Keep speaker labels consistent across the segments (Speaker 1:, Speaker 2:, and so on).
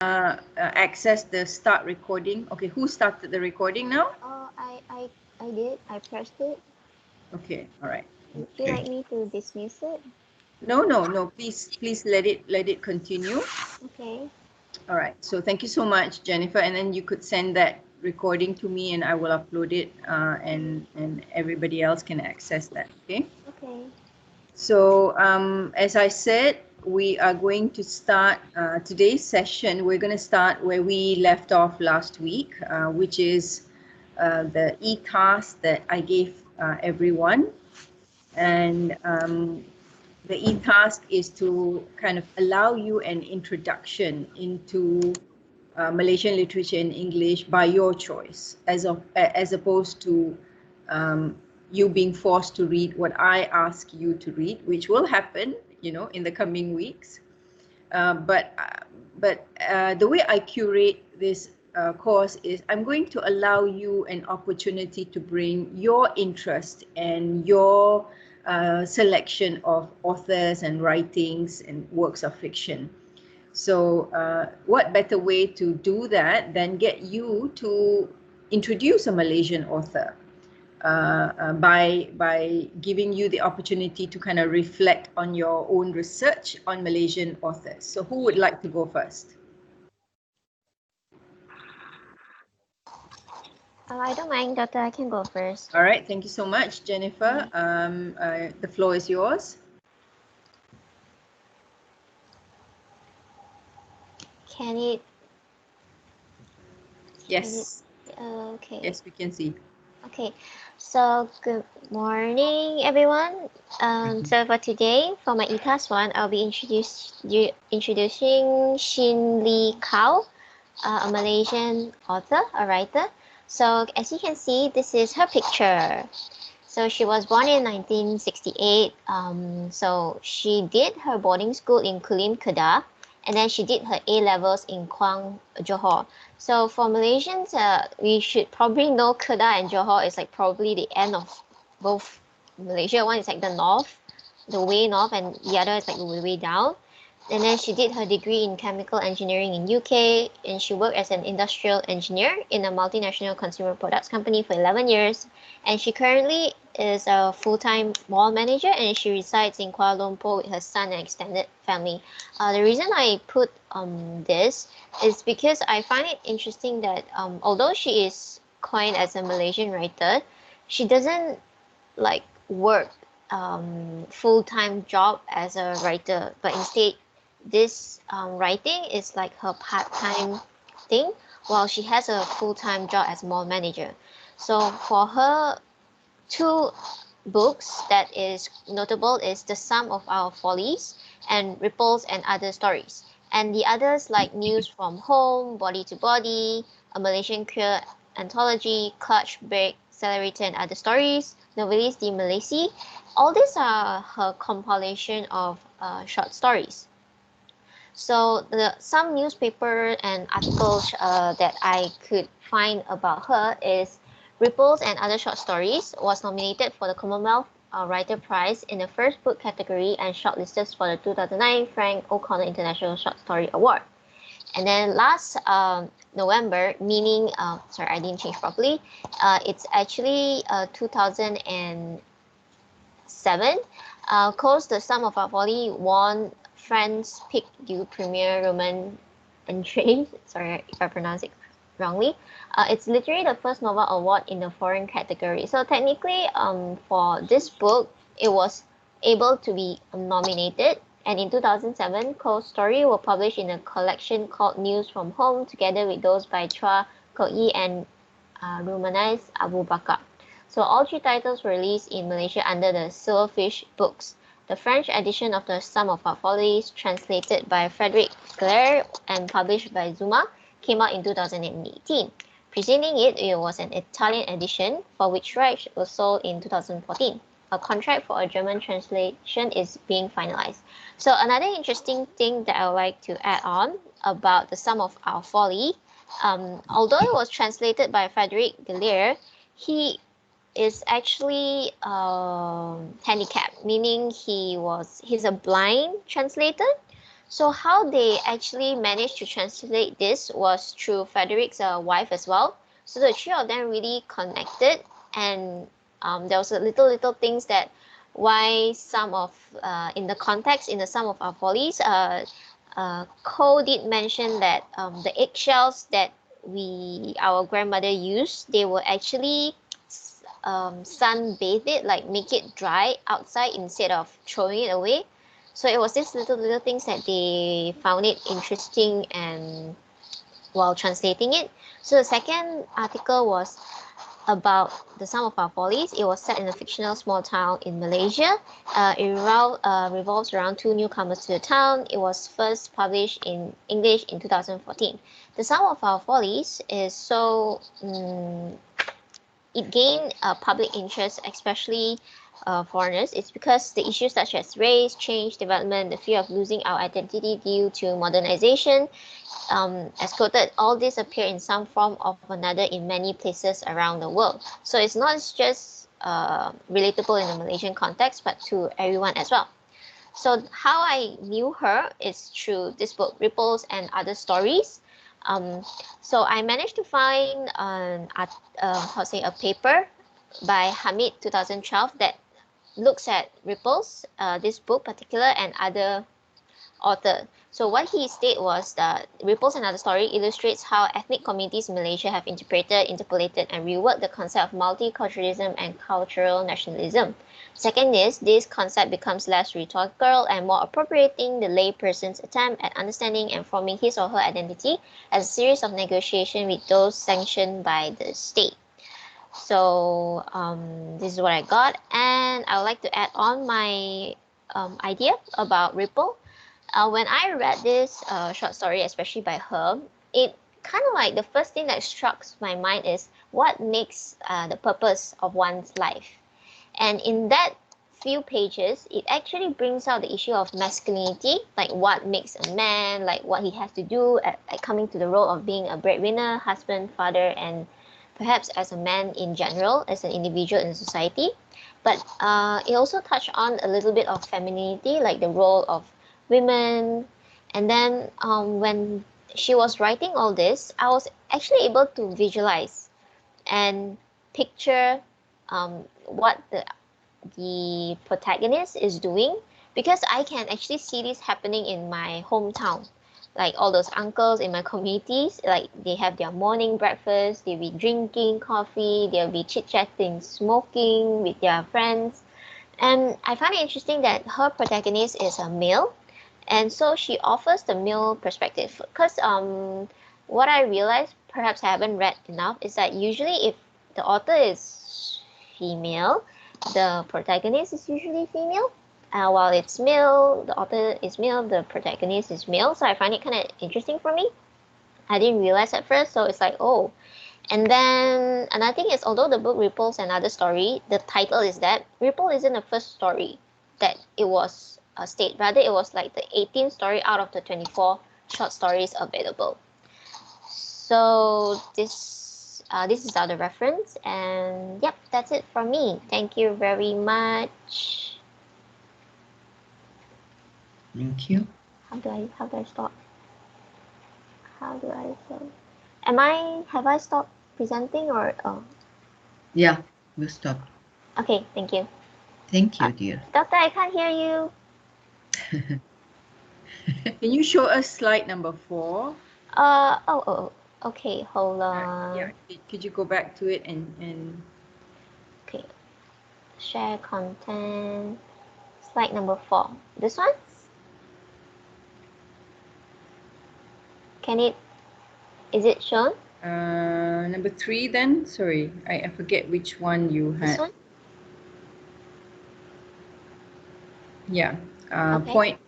Speaker 1: access the start recording? Okay, who started the recording now?
Speaker 2: Oh, I did. I pressed it.
Speaker 1: Okay, all right.
Speaker 2: Would you like me to dismiss it?
Speaker 1: No. Please let it continue.
Speaker 2: Okay.
Speaker 1: All right. So thank you so much, Jennifer. And then you could send that recording to me, and I will upload it, and everybody else can access that. Okay.
Speaker 2: Okay.
Speaker 1: So as I said, we are going to start today's session. We're going to start where we left off last week, which is the e-task that I gave everyone. And the e-task is to kind of allow you an introduction into Malaysian literature and English by your choice, as opposed to you being forced to read what I ask you to read, which will happen, in the coming weeks. But the way I curate this course is I'm going to allow you an opportunity to bring your interest and your selection of authors and writings and works of fiction. So what better way to do that than get you to introduce a Malaysian author by giving you the opportunity to kind of reflect on your own research on Malaysian authors. So who would like to go first?
Speaker 2: I don't mind, Doctor. I can go first.
Speaker 1: All right, thank you so much, Jennifer. The floor is yours.
Speaker 2: Can it?
Speaker 1: Yes,
Speaker 2: Okay.
Speaker 1: yes, we can see.
Speaker 2: Okay. So good morning, everyone. So for today, for my e-task one, I'll be introducing Shin Lee Kao, a Malaysian author, a writer. So as you can see, this is her picture. So she was born in 1968. So she did her boarding school in Kulim, Kedah, and then she did her A levels in Kuang, Johor. So for Malaysians, we should probably know Kedah and Johor is like probably the end of both Malaysia. One is like the north, the way north, and the other is like the way down. And then she did her degree in chemical engineering in UK, and she worked as an industrial engineer in a multinational consumer products company for 11 years. And she currently is a full-time mall manager, and she resides in Kuala Lumpur with her son and extended family. The reason I put this is because I find it interesting that although she is coined as a Malaysian writer, she doesn't like work full-time job as a writer, but instead this writing is like her part-time thing while she has a full-time job as mall manager. So for her, two books that is notable is The Sum of Our Follies and Ripples and Other Stories. And the others like News from Home, Body to Body, a Malaysian Queer Anthology, Clutch Break, Accelerator and Other Stories, Novelis di Malaysia. All these are her compilation of short stories. So some newspaper and articles that I could find about her is Ripples and Other Short Stories was nominated for the Commonwealth Writer Prize in the first book category and shortlisted for the 2009 Frank O'Connor International Short Story Award. And then last November, meaning, sorry, I didn't change properly, it's actually 2007, Coast The Sum of Our Folly won France Pic du Premier Roman Entrée, sorry if I pronounce it wrongly. It's literally the first novel award in the foreign category. So technically, for this book, it was able to be nominated. And in 2007, Cole's story were published in a collection called News from Home, together with those by Chua Kok-yi and Rumanais Abu Bakar. So all three titles were released in Malaysia under the Silverfish Books. The French edition of The Sum of Our Follies, translated by Frederic Clare and published by Zuma, came out in 2018. Preceding it, it was an Italian edition, for which rights was sold in 2014. A contract for a German translation is being finalized. So another interesting thing that I would like to add on about The Sum of Our Folly, although it was translated by Frederic Clare, he is actually handicapped, meaning he's a blind translator. So how they actually managed to translate this was through Frederick's wife as well. So the three of them really connected, and there was a little things that why some of in the context in the Sum of Our Follies, Cole did mention that the eggshells that our grandmother used, they were actually sunbathe it, like make it dry outside instead of throwing it away. So it was these little things that they found it interesting and while translating it. So the second article was about the Sum of Our Follies. It was set in a fictional small town in Malaysia. Revolves around two newcomers to the town. It was first published in English in 2014. The Sum of Our Follies is so it gained public interest, especially foreigners. It's because the issues such as race, change, development, the fear of losing our identity due to modernization, as quoted, all this appear in some form of another in many places around the world. So it's not just relatable in the Malaysian context, but to everyone as well. So how I knew her is through this book, Ripples and Other Stories. So I managed to find a paper by Hamid 2012 that looks at Ripples, this book particular, and other author. So what he stated was that Ripples and Other Story illustrates how ethnic communities in Malaysia have interpolated, and reworked the concept of multiculturalism and cultural nationalism. Second is, this concept becomes less rhetorical and more appropriating the layperson's attempt at understanding and forming his or her identity as a series of negotiations with those sanctioned by the state. So this is what I got, and I would like to add on my idea about Ripple. When I read this short story, especially by her, it kind of like the first thing that struck my mind is what makes the purpose of one's life. And in that few pages, it actually brings out the issue of masculinity, like what makes a man, like what he has to do at coming to the role of being a breadwinner, husband, father, and perhaps as a man in general, as an individual in society. But it also touched on a little bit of femininity, like the role of women. And then when she was writing all this, I was actually able to visualize and picture what the protagonist is doing, because I can actually see this happening in my hometown. Like all those uncles in my communities, like they have their morning breakfast, they'll be drinking coffee, they'll be chit-chatting, smoking with their friends. And I find it interesting that her protagonist is a male, and so she offers the male perspective. Because what I realized, perhaps I haven't read enough, is that usually if the author is female, the protagonist is usually female. While it's male, the author is male, the protagonist is male. So I find it kind of interesting for me. I didn't realize at first, so it's like, oh. And then another thing is, although the book Ripples and Other Story, the title is that, Ripple isn't the first story that it was stated. Rather, it was like the 18th story out of the 24 short stories available. So this is the reference, and yep, that's it from me. Thank you very much.
Speaker 1: Thank you.
Speaker 2: How do I stop? How do I stop? Have I stopped presenting or
Speaker 1: Yeah, we'll stop.
Speaker 2: Okay, thank you.
Speaker 1: Thank you, dear.
Speaker 2: Doctor, I can't hear you.
Speaker 1: Can you show us slide number 4?
Speaker 2: Okay, hold on.
Speaker 1: Yeah, could you go back to it and
Speaker 2: Okay, share content, slide number 4. This one? Is it shown?
Speaker 1: number 3 then? Sorry, I forget which one you had.
Speaker 2: This one?
Speaker 1: Yeah,
Speaker 2: Okay.
Speaker 1: point.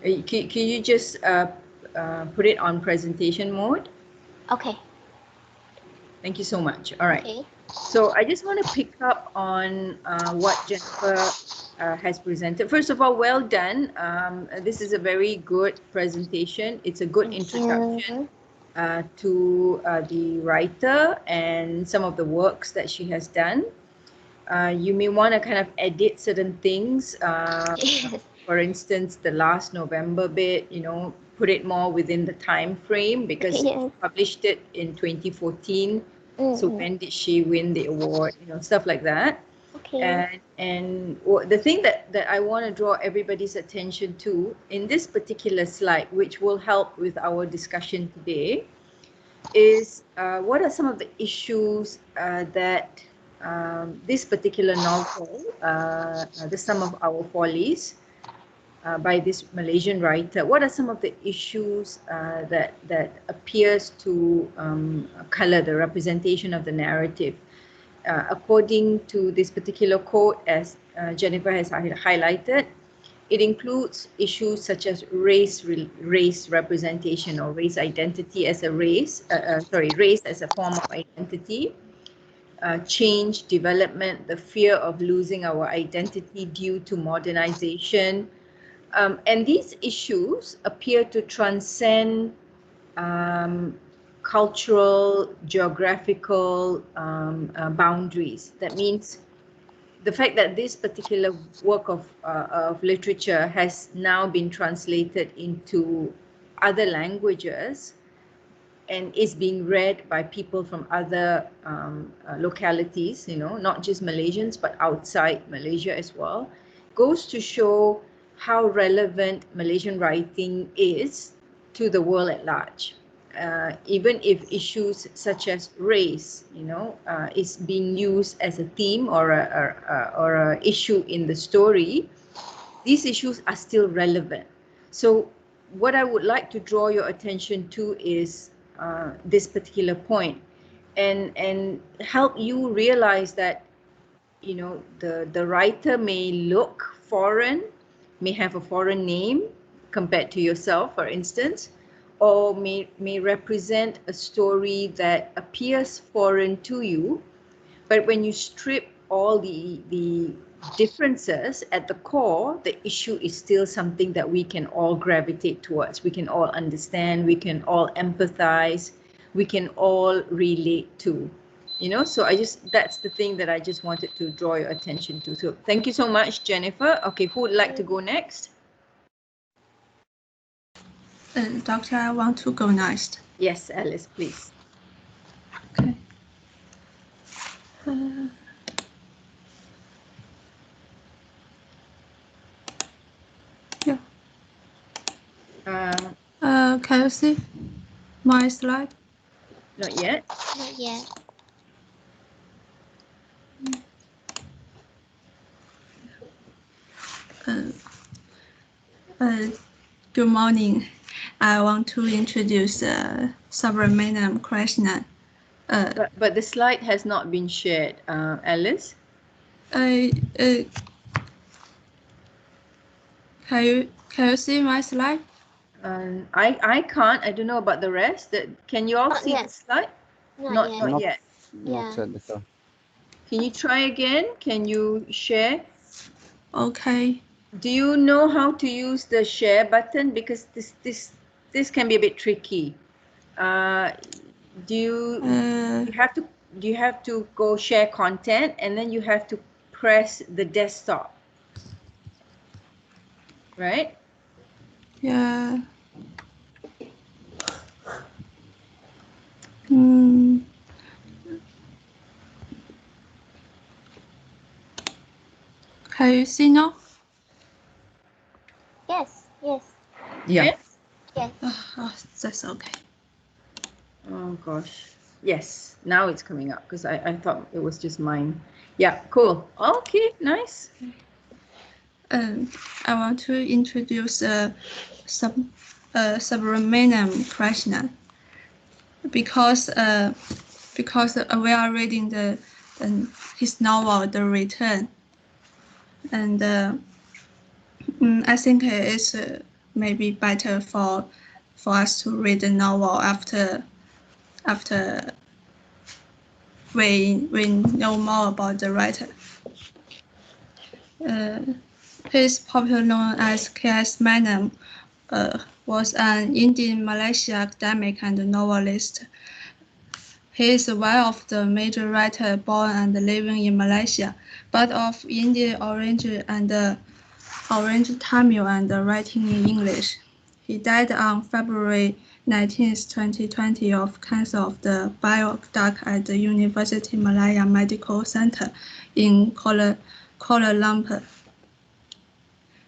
Speaker 1: Can you just put it on presentation mode?
Speaker 2: Okay.
Speaker 1: Thank you so much. All right.
Speaker 2: Okay.
Speaker 1: So I just want to pick up on what Jennifer has presented. First of all, well done. This is a very good presentation. It's a good introduction to the writer and some of the works that she has done. You may want to kind of edit certain things for instance, the last November bit, you know, put it more within the time frame because
Speaker 2: Yes.
Speaker 1: she published it in 2014. So when did she win the award? You know, stuff like that.
Speaker 2: Okay.
Speaker 1: And the thing that I want to draw everybody's attention to in this particular slide, which will help with our discussion today, is what are some of the issues that this particular novel, The Sum of Our Follies, by this Malaysian writer, what are some of the issues that appears to color the representation of the narrative? According to this particular quote, as Jennifer has highlighted, it includes issues such as race representation or race identity as a race as a form of identity, change, development, the fear of losing our identity due to modernization. And these issues appear to transcend cultural, geographical boundaries. That means the fact that this particular work of literature has now been translated into other languages and is being read by people from other localities, you know, not just Malaysians, but outside Malaysia as well, goes to show how relevant Malaysian writing is to the world at large. Even if issues such as race, you know, is being used as a theme or a issue in the story, these issues are still relevant. So what I would like to draw your attention to is this particular point, and help you realize that, you know, the writer may look foreign, may have a foreign name compared to yourself, for instance, or may represent a story that appears foreign to you, but when you strip all the differences at the core, the issue is still something that we can all gravitate towards. We can all understand, we can all empathize, we can all relate to. You know, so that's the thing that I just wanted to draw your attention to. So thank you so much, Jennifer. Okay, who would like to go next?
Speaker 3: Doctor, I want to go next.
Speaker 1: Yes, Alice, please.
Speaker 3: Okay. Yeah. Can you see my slide?
Speaker 1: Not yet.
Speaker 2: Not yet.
Speaker 3: Good morning. I want to introduce Subramaniam Krishnan.
Speaker 1: But the slide has not been shared, Alice.
Speaker 3: Can you see my slide?
Speaker 1: I can't. I don't know about the rest. Can you all
Speaker 2: Not
Speaker 1: see
Speaker 2: yet.
Speaker 1: the slide?
Speaker 2: Not
Speaker 1: Yet.
Speaker 2: Yeah.
Speaker 1: Can you try again? Can you share?
Speaker 3: Okay.
Speaker 1: Do you know how to use the share button? Because this can be a bit tricky. Do you have to go share content, and then you have to press the desktop, right?
Speaker 3: Yeah. Can you see now?
Speaker 2: Yes. Yes.
Speaker 1: Yeah.
Speaker 2: Yes.
Speaker 3: That's okay.
Speaker 1: Oh gosh. Yes, now it's coming up because I thought it was just mine. Yeah, cool. Okay, nice.
Speaker 3: I want to introduce Subramaniam Krishnan because we are reading his novel The Return, and I think it's maybe better for us to read the novel after we know more about the writer. He is popularly known as K.S. Menon, was an Indian Malaysian academic and novelist. He is one of the major writers born and living in Malaysia, but of Indian origin and Orange Tamil and writing in English. He died on February 19, 2020 of cancer of the bile duct at the University Malaya Medical Center in Kuala Lumpur.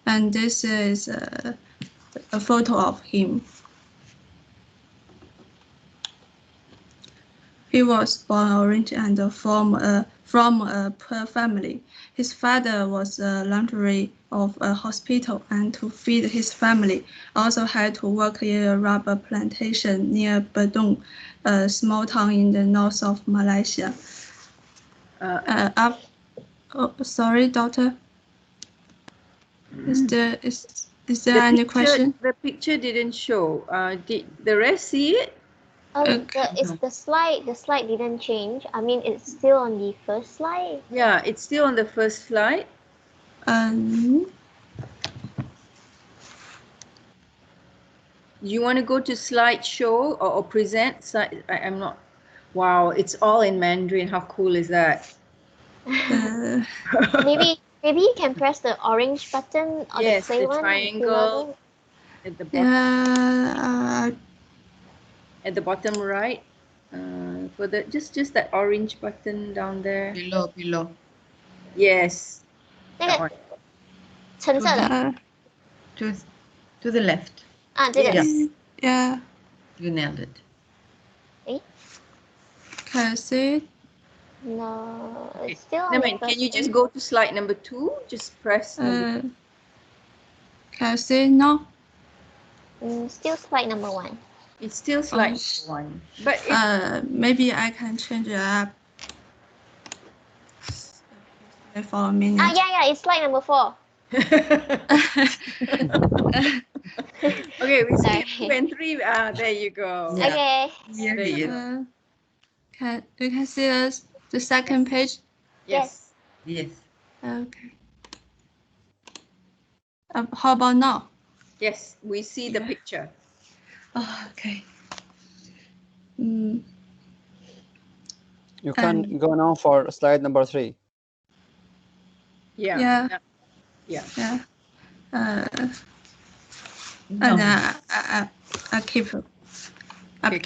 Speaker 3: And this is a photo of him. He was born orange and from a poor family. His father was a laundry of a hospital, and to feed his family, also had to work in a rubber plantation near Badung, a small town in the north of Malaysia. Sorry, doctor. Is there any question?
Speaker 1: The picture didn't show. Did the rest see it?
Speaker 2: The slide didn't change. I mean, it's still on the first slide.
Speaker 1: Yeah, it's still on the first slide. You want to go to slideshow or present? I'm not. Wow, it's all in Mandarin. How cool is that?
Speaker 2: Maybe you can press the orange button or
Speaker 1: yes,
Speaker 2: the play one.
Speaker 1: Triangle at the bottom.
Speaker 3: Yeah.
Speaker 1: At the bottom right. For the just that orange button down there.
Speaker 4: Below.
Speaker 1: Yes. That one.
Speaker 2: 橙色的
Speaker 4: To the left.
Speaker 1: Yes.
Speaker 3: Yeah.
Speaker 4: You nailed it.
Speaker 3: Can I see it?
Speaker 2: No, it's still on the first
Speaker 1: Can you just go to slide number 2? Just press.
Speaker 3: Can I see it now?
Speaker 2: Still slide number 1.
Speaker 1: It's still slide 1. But
Speaker 3: maybe I can change it up. For a minute.
Speaker 2: Yeah, it's slide number 4.
Speaker 1: Okay, we see 2 and 3. There you go.
Speaker 4: Yeah.
Speaker 2: Okay.
Speaker 4: Here he is.
Speaker 3: You can see the second page?
Speaker 1: Yes.
Speaker 3: Okay. How about now?
Speaker 1: Yes, we see the picture.
Speaker 3: Oh, okay.
Speaker 5: You can go now for slide number 3.
Speaker 1: Yeah.
Speaker 3: And I keep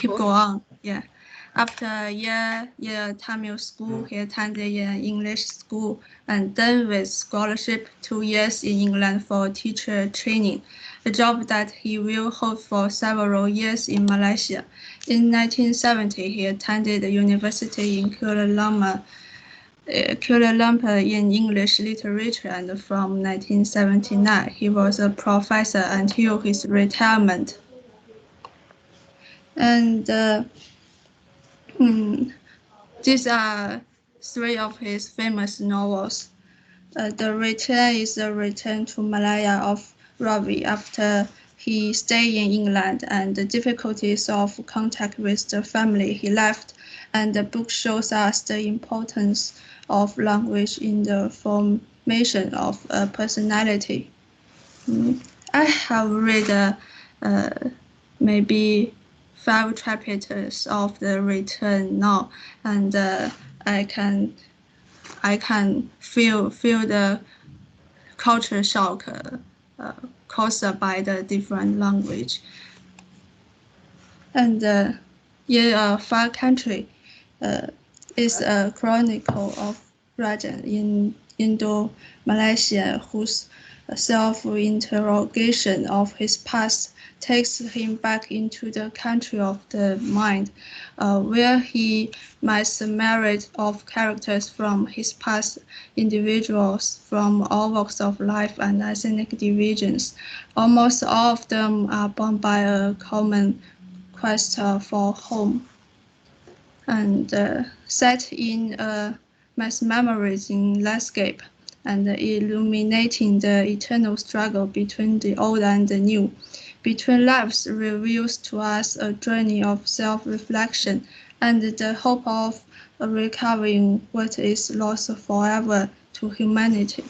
Speaker 3: go on. Yeah. After a year Tamil school, he attended an English school and then with scholarship 2 years in England for teacher training, a job that he will hold for several years in Malaysia. In 1970, he attended the university in Kuala Lumpur in English literature, and from 1979, he was a professor until his retirement. And these are 3 of his famous novels. The Return is a return to Malaya of Ravi after he stayed in England and the difficulties of contact with the family he left. And the book shows us the importance of language in the formation of a personality. I have read maybe 5 chapters of the Return now, and I can feel the culture shock caused by the different language. And in a far country is a chronicle of Rajan in Indo-Malaysia whose self-interrogation of his past takes him back into the country of the mind, where he meets a myriad of characters from his past, individuals from all walks of life and ethnic divisions. Almost all of them are bound by a common quest for home. And set in a mesmerizing landscape and illuminating the eternal struggle between the old and the new. Between Lives reveals to us a journey of self-reflection and the hope of recovering what is lost forever to humanity.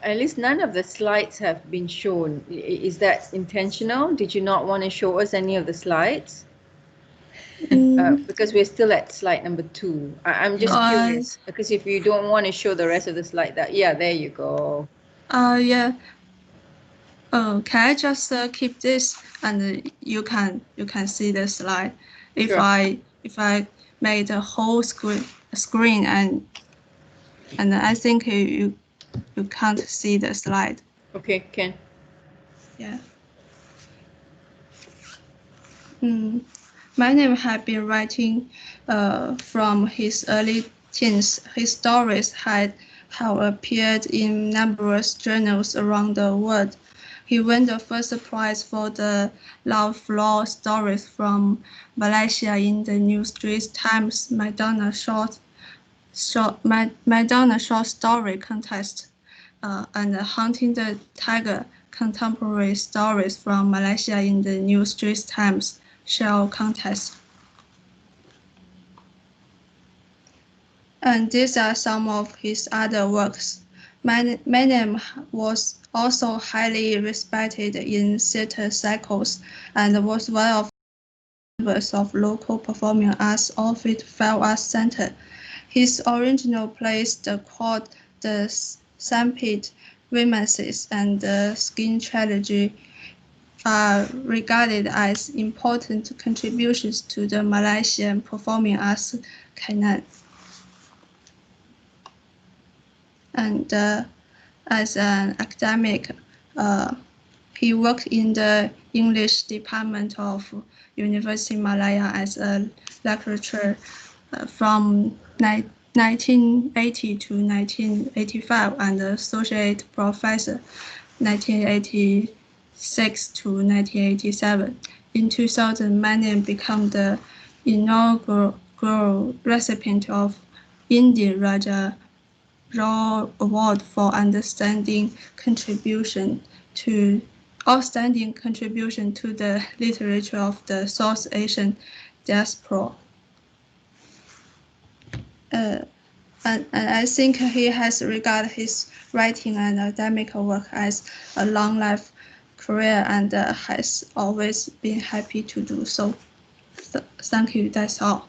Speaker 1: At least none of the slides have been shown. Is that intentional? Did you not want to show us any of the slides? Because we're still at slide number 2. I'm just curious, because if you don't want to show the rest of the slide, yeah, there you go.
Speaker 3: Yeah. Can I just keep this and you can see the slide? If
Speaker 1: Sure.
Speaker 3: I made the whole screen and I think you can't see the slide.
Speaker 1: Okay, Ken.
Speaker 3: Yeah. My name had been writing from his early teens. His stories have appeared in numerous journals around the world. He won the first prize for the love law stories from Malaysia in the New Straits Times Madonna short story contest, and Hunting the Tiger contemporary stories from Malaysia in the New Straits Times shell contest. And these are some of his other works. Manem was also highly respected in theatre circles and was one of the members of local performing arts Orpheus Fine Arts Center. His original plays, The Court, The Stampede, Remances, and The Skin Trilogy, are regarded as important contributions to the Malaysian performing arts canon. And as an academic, he worked in the English department of University Malaya as a lecturer from 1980 to 1985 and associate professor 1986 to 1987. In 2000, Manem became the inaugural recipient of Indian Raja Award for outstanding contribution to the literature of the South Asian diaspora. And I think he has regarded his writing and academic work as a long life career and has always been happy to do so. Thank you. That's all.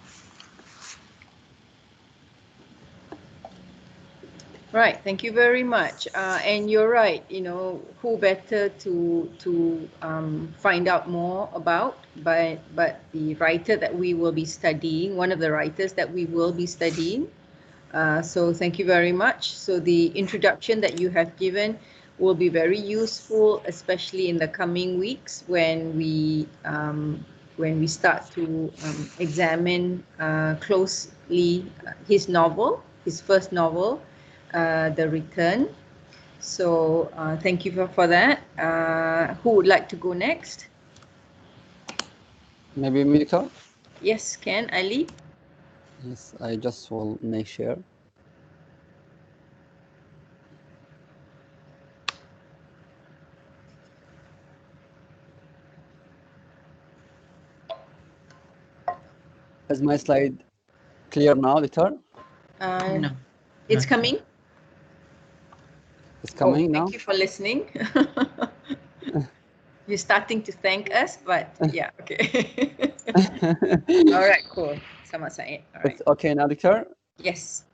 Speaker 1: Right, thank you very much. And you're right, who better to find out more about, but the writer that we will be studying, one of the writers that we will be studying. So thank you very much. So the introduction that you have given will be very useful, especially in the coming weeks when we start to examine closely his novel, his first novel, The Return. So thank you for that. Who would like to go next?
Speaker 5: Maybe Mika?
Speaker 1: Yes, Ken, Ali?
Speaker 5: Yes, I just will make share. Is my slide clear now, Doctor?
Speaker 4: No.
Speaker 1: It's
Speaker 4: not
Speaker 1: coming.
Speaker 5: It's coming now?
Speaker 1: Thank you for listening. You're starting to thank us, but yeah, okay. All right, cool. Sama Said. All right.
Speaker 5: It's okay now, Doctor?
Speaker 1: Yes.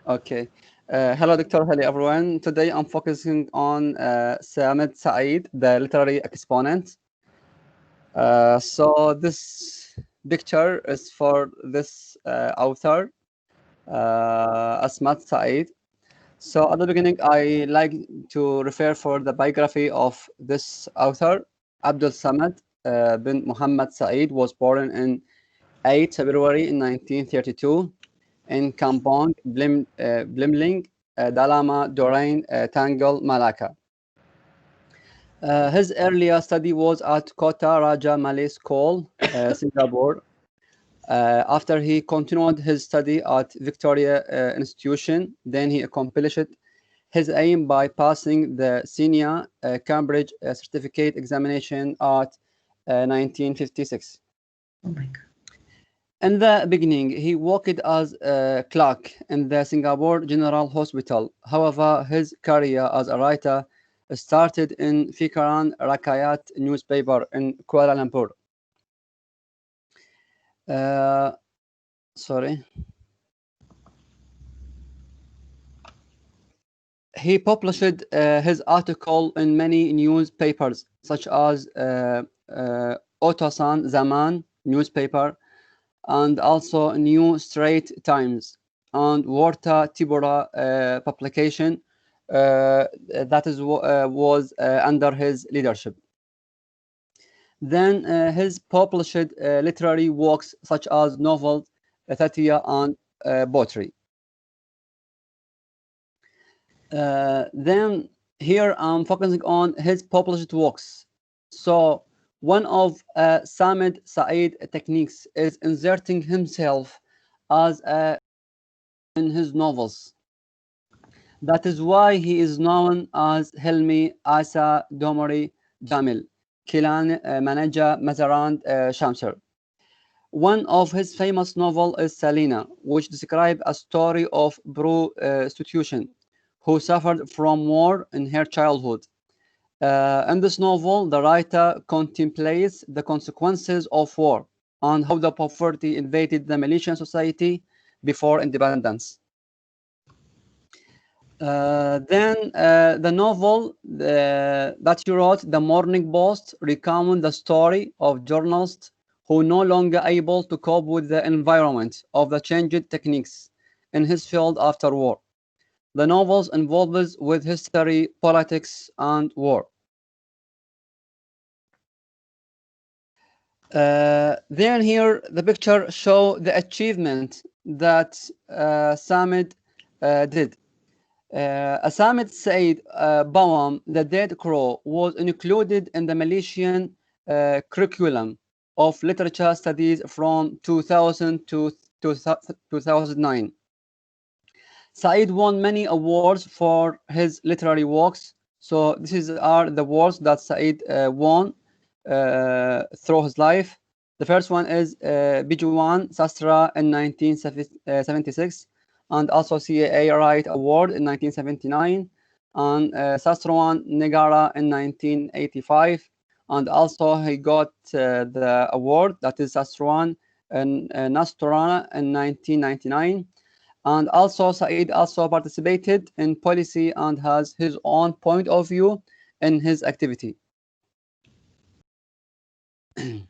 Speaker 5: Okay. Hello, Doctor. Hello, everyone. Today I'm focusing on Samad Saeed, the literary exponent. So this picture is for this author, Asmat Saeed. So at the beginning, I like to refer for the biography of this author. Abdul Samad bin Muhammad Saeed was born in 8 February in 1932 in Kampong, Blimling, Dalama, Dorain, Tangle, Malacca. His earlier study was at Kota Raja Malay School, Singapore. After he continued his study at Victoria Institution, then he accomplished his aim by passing the senior Cambridge certificate examination at 1956.
Speaker 4: Oh my God.
Speaker 5: In the beginning, he worked as a clerk in the Singapore General Hospital. However, his career as a writer started in Fikiran Rakyat newspaper in Kuala Lumpur. Sorry. He published his article in many newspapers, such as Otosan Zaman newspaper, and also New Straits Times, and Warta Tibura publication that was under his leadership. Then his published literary works such as novels, satire, and poetry. Then here I'm focusing on his published works. So one of Samid Said techniques is inserting himself as a in his novels. That is why he is known as Hilmi Asa Domari Jamil, Kilan Manager Mazarand Shamsher. One of his famous novels is Salina, which describes a story of prostitution who suffered from war in her childhood. In this novel, the writer contemplates the consequences of war and how the poverty invaded the Malaysian society before independence. Then the novel that you wrote, The Morning Post, recounts the story of journalists who no longer able to cope with the environment of the changed techniques in his field after war. The novels involves with history, politics, and war. Then here the picture show the achievement that Samid did. Samid Said poem, The Dead Crow, was included in the Malaysian curriculum of literature studies from 2000 to 2009. Said won many awards for his literary works. So these are the awards that Said won through his life. The first one is Bijuwan Sastra in 1976, and also CAA Wright Award in 1979, and Sastrawan Negara in 1985, and also he got the award that is Sastrawan and Nasturana in 1999. And also Said also participated in policy and has his own point of view in his activity. Then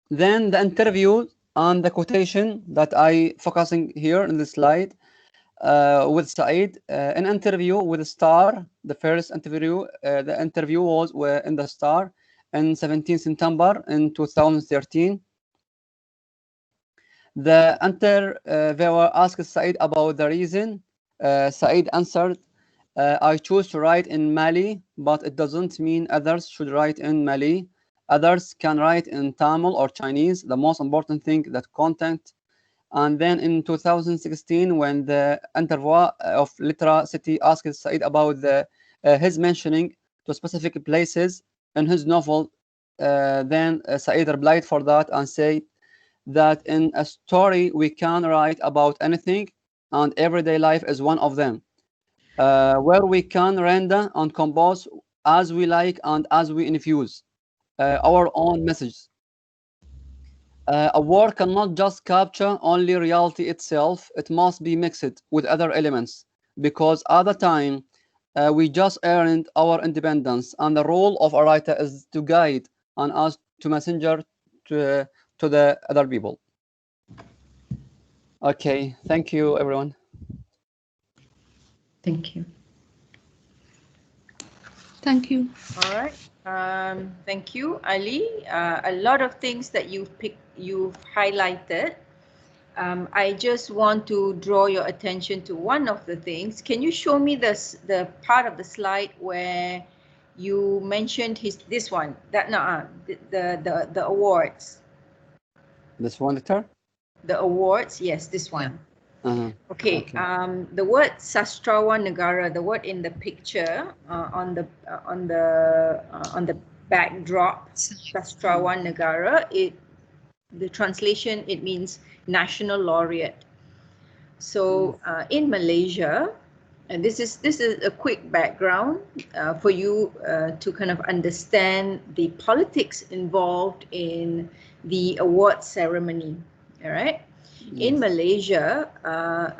Speaker 5: the interview and the quotation that I focusing here in the slide with Said. An interview with the Star, the first interview, the interview was in the Star in 17 September in 2013. The interviewer asked Said about the reason. Said answered, I choose to write in Mali, but it doesn't mean others should write in Mali. Others can write in Tamil or Chinese. The most important thing that content. And then in 2016, when the interviewer of Litra City asked Said about his mentioning to specific places in his novel, then Said replied for that and said that in a story we can write about anything, and everyday life is one of them, where we can render and compose as we like and as we infuse our own messages. A work cannot just capture only reality itself, it must be mixed with other elements, because at the time we just earned our independence, and the role of a writer is to guide and us to messenger to the other people. Okay, thank you everyone.
Speaker 4: Thank you.
Speaker 3: Thank you.
Speaker 1: All right. Thank you, Ali. A lot of things that you've highlighted. I just want to draw your attention to one of the things. Can you show me the part of the slide where you mentioned this one, that the awards?
Speaker 5: This one, Victor?
Speaker 1: The awards, yes, this one.
Speaker 5: Uh-huh.
Speaker 1: Okay. The word Sastrawan Negara, the word in the picture on the backdrop, Sastrawan Negara, the translation, it means national laureate. So in Malaysia, And this is a quick background for you to kind of understand the politics involved in the award ceremony. All right. In
Speaker 5: Yes.
Speaker 1: Malaysia,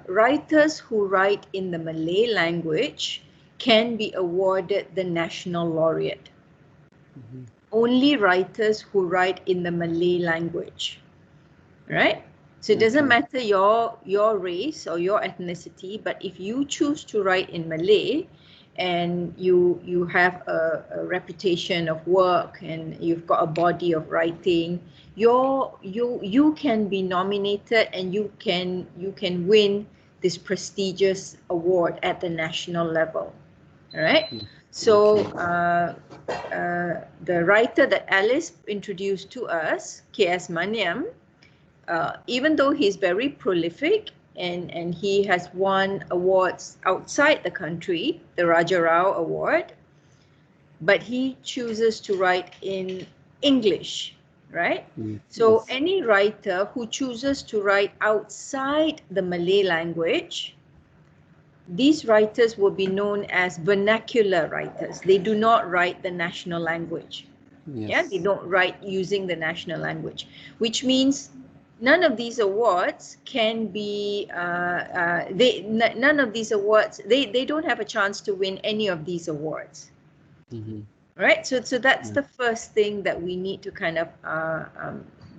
Speaker 1: writers who write in the Malay language can be awarded the national laureate.
Speaker 5: Mhm.
Speaker 1: Only writers who write in the Malay language, right? So it doesn't
Speaker 5: Okay.
Speaker 1: matter your race or your ethnicity, but if you choose to write in Malay and you have a reputation of work and you've got a body of writing, you can be nominated and you can win this prestigious award at the national level. All right.
Speaker 5: Mm.
Speaker 1: So
Speaker 5: Okay.
Speaker 1: the writer that Alice introduced to us, K.S. Maniam, even though he's very prolific and he has won awards outside the country, the Raja Rao Award, but he chooses to write in English, right? So
Speaker 5: Yes.
Speaker 1: any writer who chooses to write outside the Malay language, these writers will be known as vernacular writers. They do not write the national language. Yeah, they
Speaker 5: Yes.
Speaker 1: don't write using the national language, which means none of these awards can be none of these awards, they don't have a chance to win any of these awards.
Speaker 5: Mhm.
Speaker 1: Right, so that's
Speaker 5: Yeah.
Speaker 1: the first thing that we need to kind of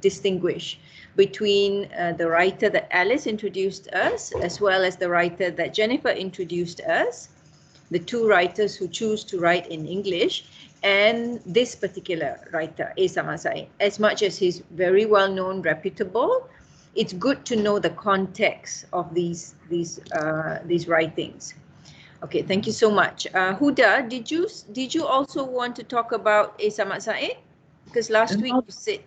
Speaker 1: distinguish between the writer that Alice introduced us as well as the writer that Jennifer introduced us, the two writers who choose to write in English, and this particular writer, Sama Said. As much as he's very well known, reputable, it's good to know the context of these writings. Okay, thank you so much. Huda, did you also want to talk about Sama Said? Because last week
Speaker 4: No,
Speaker 1: you said,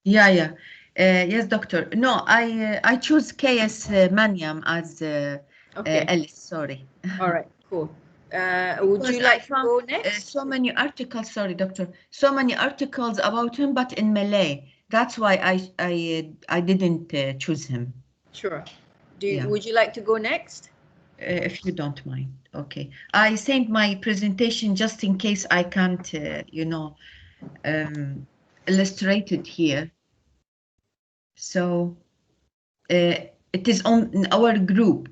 Speaker 4: yeah. Yes, doctor. No, I choose KS Maniam as
Speaker 1: okay,
Speaker 4: Alice. Sorry.
Speaker 1: all right, cool. Would
Speaker 4: Because
Speaker 1: you
Speaker 4: I
Speaker 1: like to
Speaker 4: found
Speaker 1: go next?
Speaker 4: so many articles, sorry, doctor, so many articles about him, but in Malay. That's why I didn't choose him.
Speaker 1: Sure.
Speaker 4: Yeah,
Speaker 1: Would you like to go next?
Speaker 4: if you don't mind. Okay. I sent my presentation just in case I can't, illustrate it here. So it is on in our group.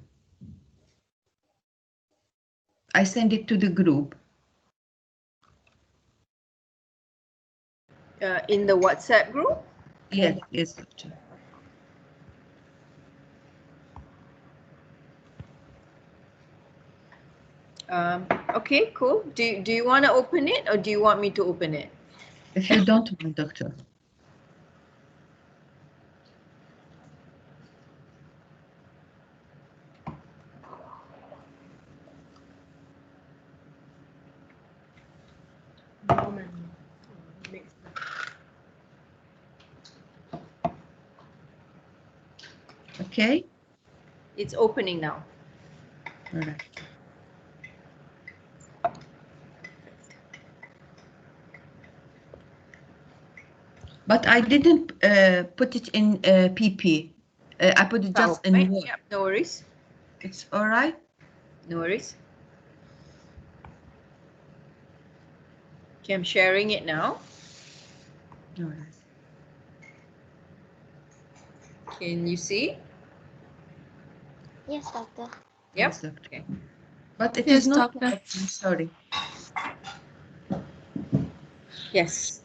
Speaker 4: I send it to the group.
Speaker 1: In the WhatsApp group?
Speaker 4: Yes, doctor.
Speaker 1: Okay, cool. Do you want to open it or do you want me to open it?
Speaker 4: If you don't mind, doctor. Okay.
Speaker 1: It's opening now.
Speaker 4: All right. But I didn't put it in PP. I put it just in
Speaker 1: PowerPoint?
Speaker 4: Word.
Speaker 1: Yep, no worries.
Speaker 4: It's all right?
Speaker 1: No worries. Okay, I'm sharing it now.
Speaker 4: All right.
Speaker 1: Can you see?
Speaker 2: Yes, doctor.
Speaker 1: Yep.
Speaker 4: Yes, doctor.
Speaker 1: Okay.
Speaker 4: But it is
Speaker 3: Yes,
Speaker 4: not
Speaker 3: doctor.
Speaker 4: correct. I'm sorry.
Speaker 1: Yes.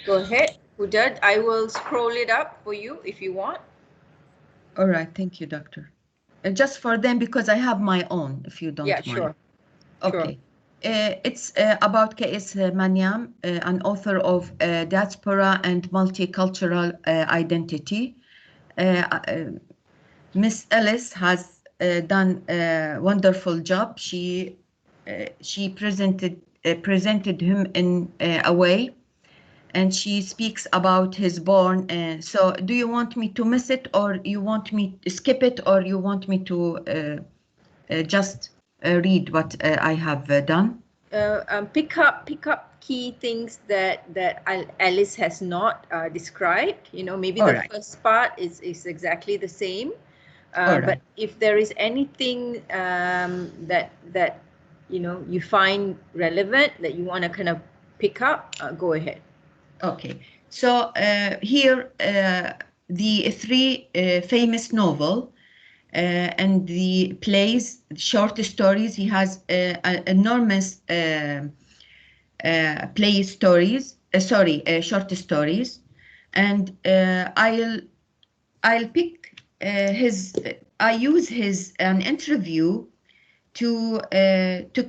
Speaker 1: Go ahead, Hudad. I will scroll it up for you if you want.
Speaker 4: All right. Thank you, doctor. Just for them because I have my own, if you
Speaker 1: Yeah,
Speaker 4: don't mind.
Speaker 1: sure. Sure.
Speaker 4: Okay. It's about K.S. Maniam, an author of Diaspora and Multicultural Identity. Miss Ellis has done a wonderful job. She presented him in a way, and she speaks about his born. So, do you want me to miss it, or you want me to skip it, or you want me to just read what I have done?
Speaker 1: Pick up key things that Alice has not described. You know, maybe
Speaker 4: All
Speaker 1: the
Speaker 4: right.
Speaker 1: first part is exactly the same.
Speaker 4: All
Speaker 1: But
Speaker 4: right.
Speaker 1: if there is anything that you find relevant that you want to kind of pick up, go ahead.
Speaker 4: Okay. So here the three famous novel and the plays, short stories. He has enormous play stories. Short stories, and I'll pick his. I use his an interview to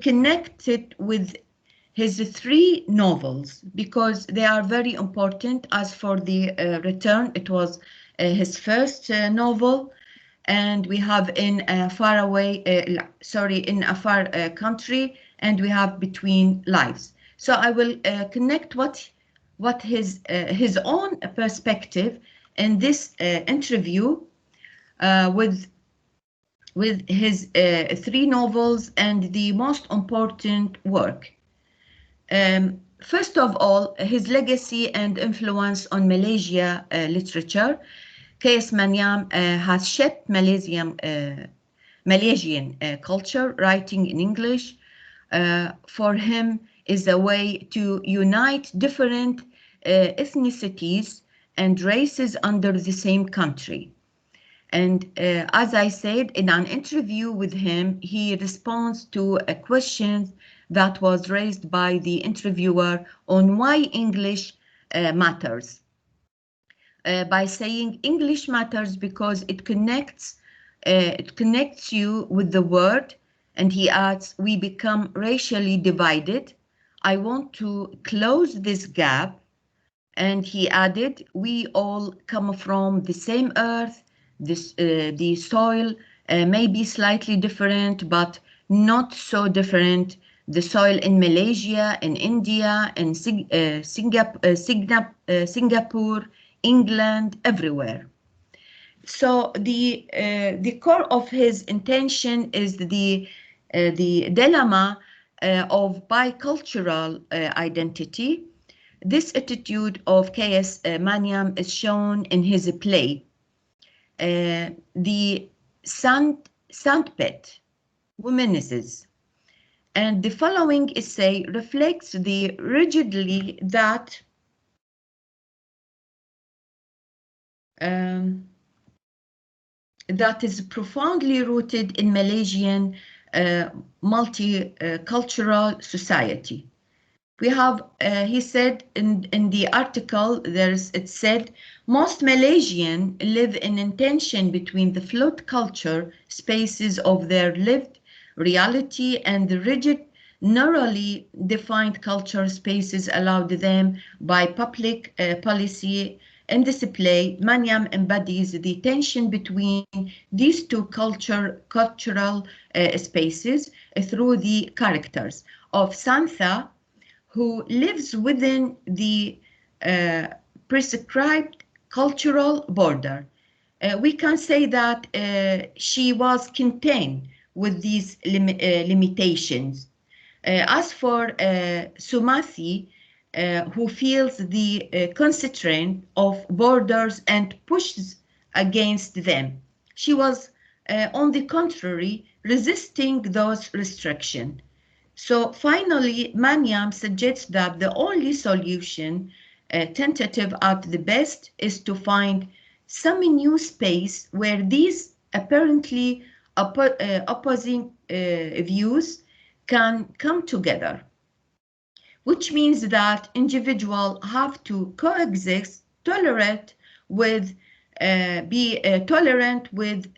Speaker 4: connect it with his three novels because they are very important. As for the Return, it was his first novel, and we have in a far away, in a far country, and we have Between Lives. So I will connect what his own perspective in this interview with his three novels and the most important work. First of all, his legacy and influence on Malaysia literature. K.S. Maniam has shaped Malaysian culture. Writing in English for him is a way to unite different ethnicities and races under the same country. And as I said in an interview with him, he responds to a question that was raised by the interviewer on why English matters. By saying English matters because it connects you with the word, and he adds, we become racially divided. I want to close this gap. And he added, we all come from the same earth, the soil may be slightly different, but not so different. The soil in Malaysia, in India, in Singapore, England, everywhere. So the core of his intention is the dilemma of bicultural identity. This attitude of K.S. Maniam is shown in his play, The Sandpit, Womanesses. And the following essay reflects the rigidly that that is profoundly rooted in Malaysian multicultural society. We have, he said in the article, it said, most Malaysians live in tension between the fluid culture spaces of their lived reality and the rigid, narrowly defined culture spaces allowed them by public policy and display. Maniam embodies the tension between these two cultural spaces through the characters of Santha, who lives within the prescribed cultural border. We can say that she was contained with these limitations. As for Sumathi, who feels the constraint of borders and pushes against them, she was, on the contrary, resisting those restrictions. So finally, Maniam suggests that the only solution, tentative at the best, is to find some new space where these apparently opposing views can come together, which means that individuals have to coexist, be tolerant with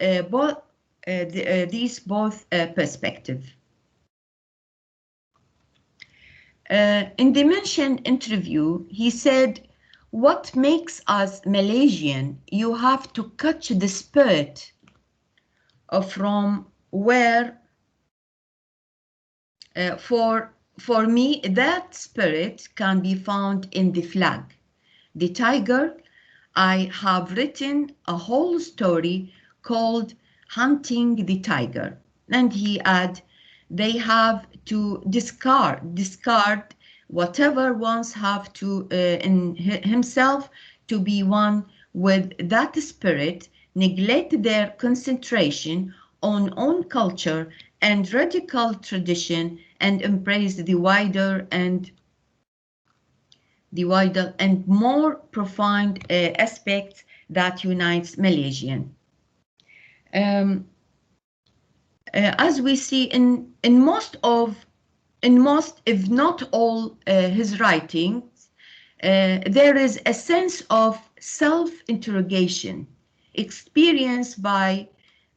Speaker 4: these both perspectives. In the mentioned interview, he said, what makes us Malaysian? You have to catch the spirit from where, for me, that spirit can be found in the flag. The tiger, I have written a whole story called Hunting the Tiger. And he adds, they have to discard whatever ones have to in himself to be one with that spirit, neglect their concentration on own culture and radical tradition and embrace the wider and more profound aspects that unites Malaysian. As we see in most, if not all, his writings, there is a sense of self-interrogation experienced by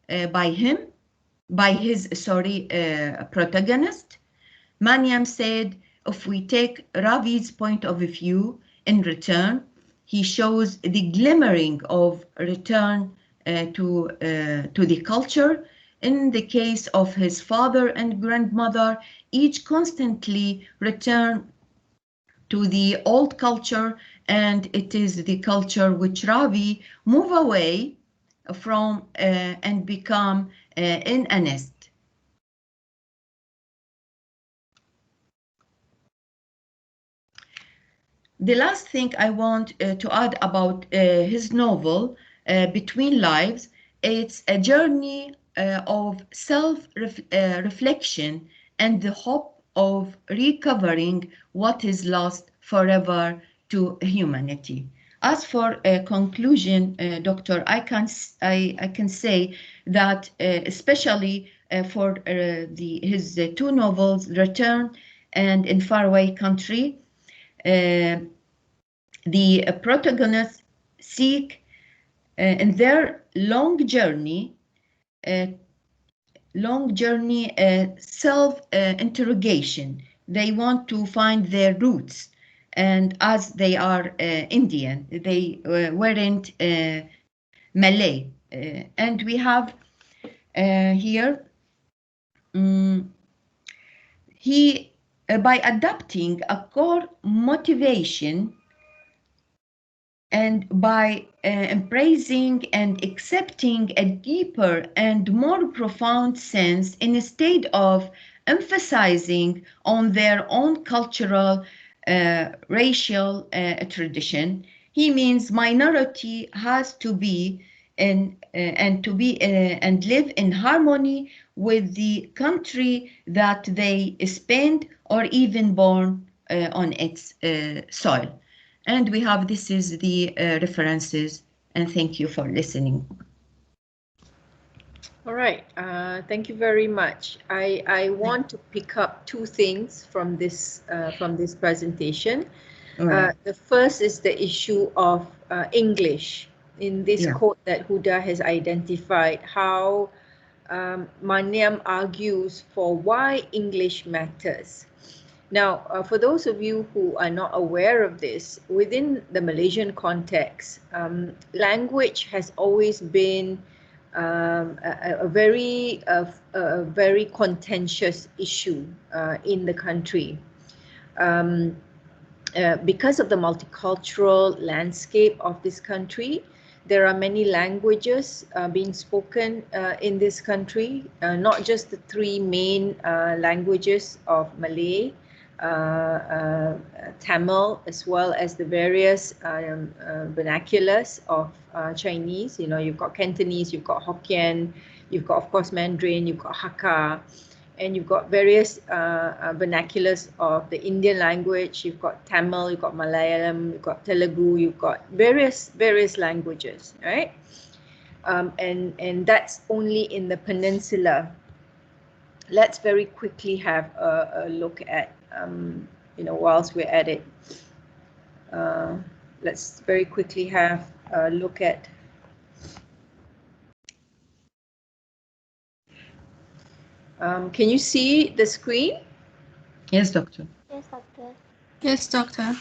Speaker 4: his protagonist. Maniam said, if we take Ravi's point of view, in return, he shows the glimmering of return to the culture. In the case of his father and grandmother, each constantly return to the old culture, and it is the culture which Ravi move away from and become in a nest. The last thing I want to add about his novel, Between Lives, it's a journey of self-reflection and the hope of recovering what is lost forever to humanity. As for a conclusion, Doctor, I can say that especially for his two novels, Return and In Faraway Country, the protagonists seek in their long journey self-interrogation. They want to find their roots, and as they are Indian, they weren't Malay, and we have here he by adopting a core motivation and by embracing and accepting a deeper and more profound sense instead of emphasizing on their own cultural, racial tradition. He means minority has to be and live in harmony with the country that they spend or even born on its soil. And we have, this is the references, and thank you for listening.
Speaker 1: All right, thank you very much. I want to pick up two things from this presentation.
Speaker 4: Right.
Speaker 1: The first is the issue of English. In this
Speaker 4: Yeah.
Speaker 1: quote that Huda has identified, how Maniam argues for why English matters. Now, for those of you who are not aware of this, within the Malaysian context, language has always been a very contentious issue in the country. Because of the multicultural landscape of this country, there are many languages being spoken in this country, not just the three main languages of Malay, Tamil, as well as the various vernaculars of Chinese. You know, you've got Cantonese, you've got Hokkien, you've got, of course, Mandarin, you've got Hakka, and you've got various vernaculars of the Indian language. You've got Tamil, you've got Malayalam, you've got Telugu, you've got various languages, right? And that's only in the peninsula. Let's very quickly have a look at, you know, whilst we're at it, let's very quickly have a look at can you see the screen?
Speaker 4: Yes, Doctor.
Speaker 2: Yes, Doctor.
Speaker 3: Yes, Doctor.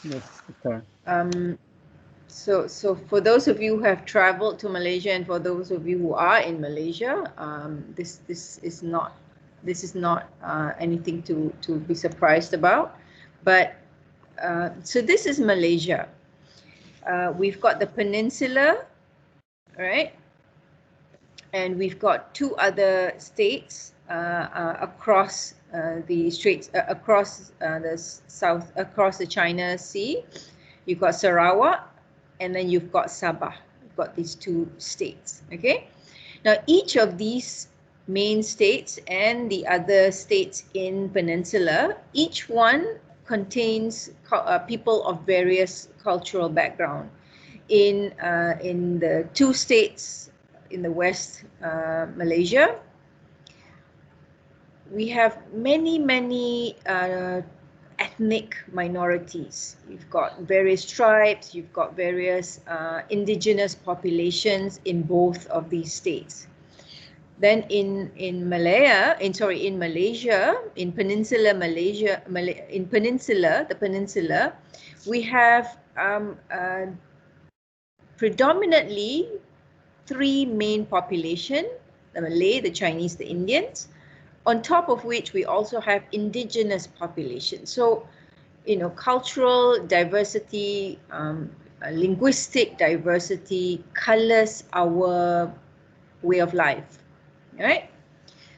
Speaker 5: Yes, Doctor.
Speaker 1: So for those of you who have traveled to Malaysia, and for those of you who are in Malaysia, this is not anything to be surprised about. But so this is Malaysia. We've got the peninsula, right? And we've got two other states across the straits, across the south, across the China Sea. You've got Sarawak, and then you've got Sabah. You've got these two states, okay? Now, each of these main states and the other states in Peninsula, each one contains people of various cultural background. In the two states in the West, Malaysia, we have many ethnic minorities. You've got various tribes, you've got various indigenous populations in both of these states. Then in Malaysia, in Peninsular Malaysia, the Peninsula, we have predominantly three main population: the Malay, the Chinese, the Indians. On top of which we also have indigenous population. So, cultural diversity, linguistic diversity colors our way of life, right?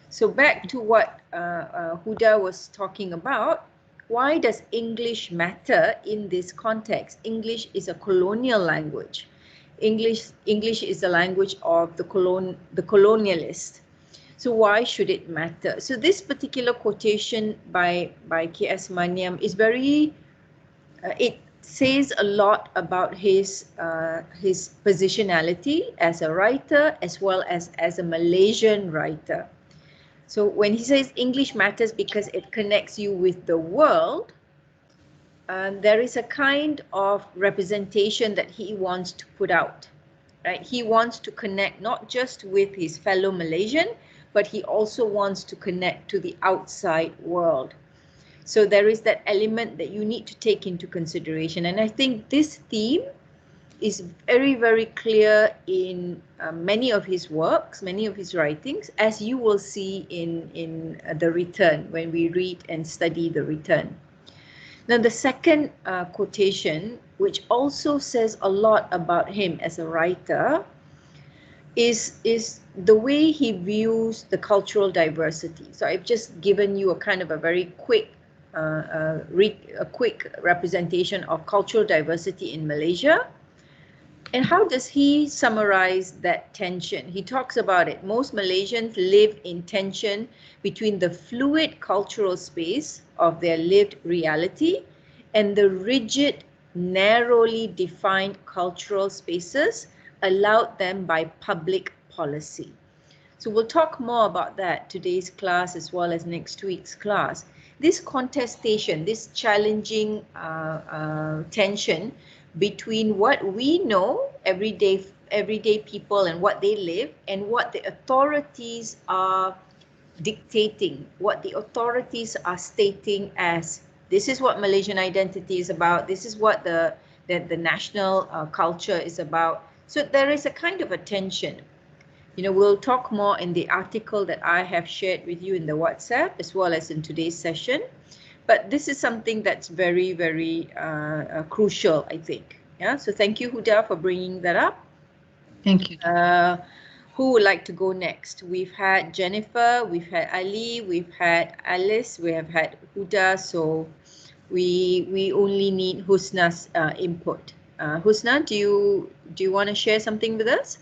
Speaker 1: So back to what Huda was talking about, why does English matter in this context? English is a colonial language. English is the language of the colonialist. So why should it matter? So this particular quotation by K.S. Maniam is very, it says a lot about his positionality as a writer as well as a Malaysian writer. So when he says English matters because it connects you with the world, there is a kind of representation that he wants to put out, right? He wants to connect not just with his fellow Malaysian, but he also wants to connect to the outside world. So there is that element that you need to take into consideration. And I think this theme is very clear in many of his works, many of his writings, as you will see in The Return, when we read and study The Return. Now, the second quotation, which also says a lot about him as a writer, is the way he views the cultural diversity. So I've just given you a kind of a very quick representation of cultural diversity in Malaysia. And how does he summarize that tension? He talks about it. Most Malaysians live in tension between the fluid cultural space of their lived reality and the rigid, narrowly defined cultural spaces allowed them by public policy. So we'll talk more about that today's class as well as next week's class. This contestation, this challenging tension between what we know, everyday people and what they live, and what the authorities are dictating, what the authorities are stating as this is what Malaysian identity is about, this is what the national culture is about. So there is a kind of a tension. We'll talk more in the article that I have shared with you in the WhatsApp as well as in today's session. But this is something that's very crucial, I think. Yeah. So thank you, Huda, for bringing that up.
Speaker 4: Thank you.
Speaker 1: Who would like to go next? We've had Jennifer, we've had Ali, we've had Alice, we have had Huda. So we only need Husna's input. Husna, do you want to share something with us?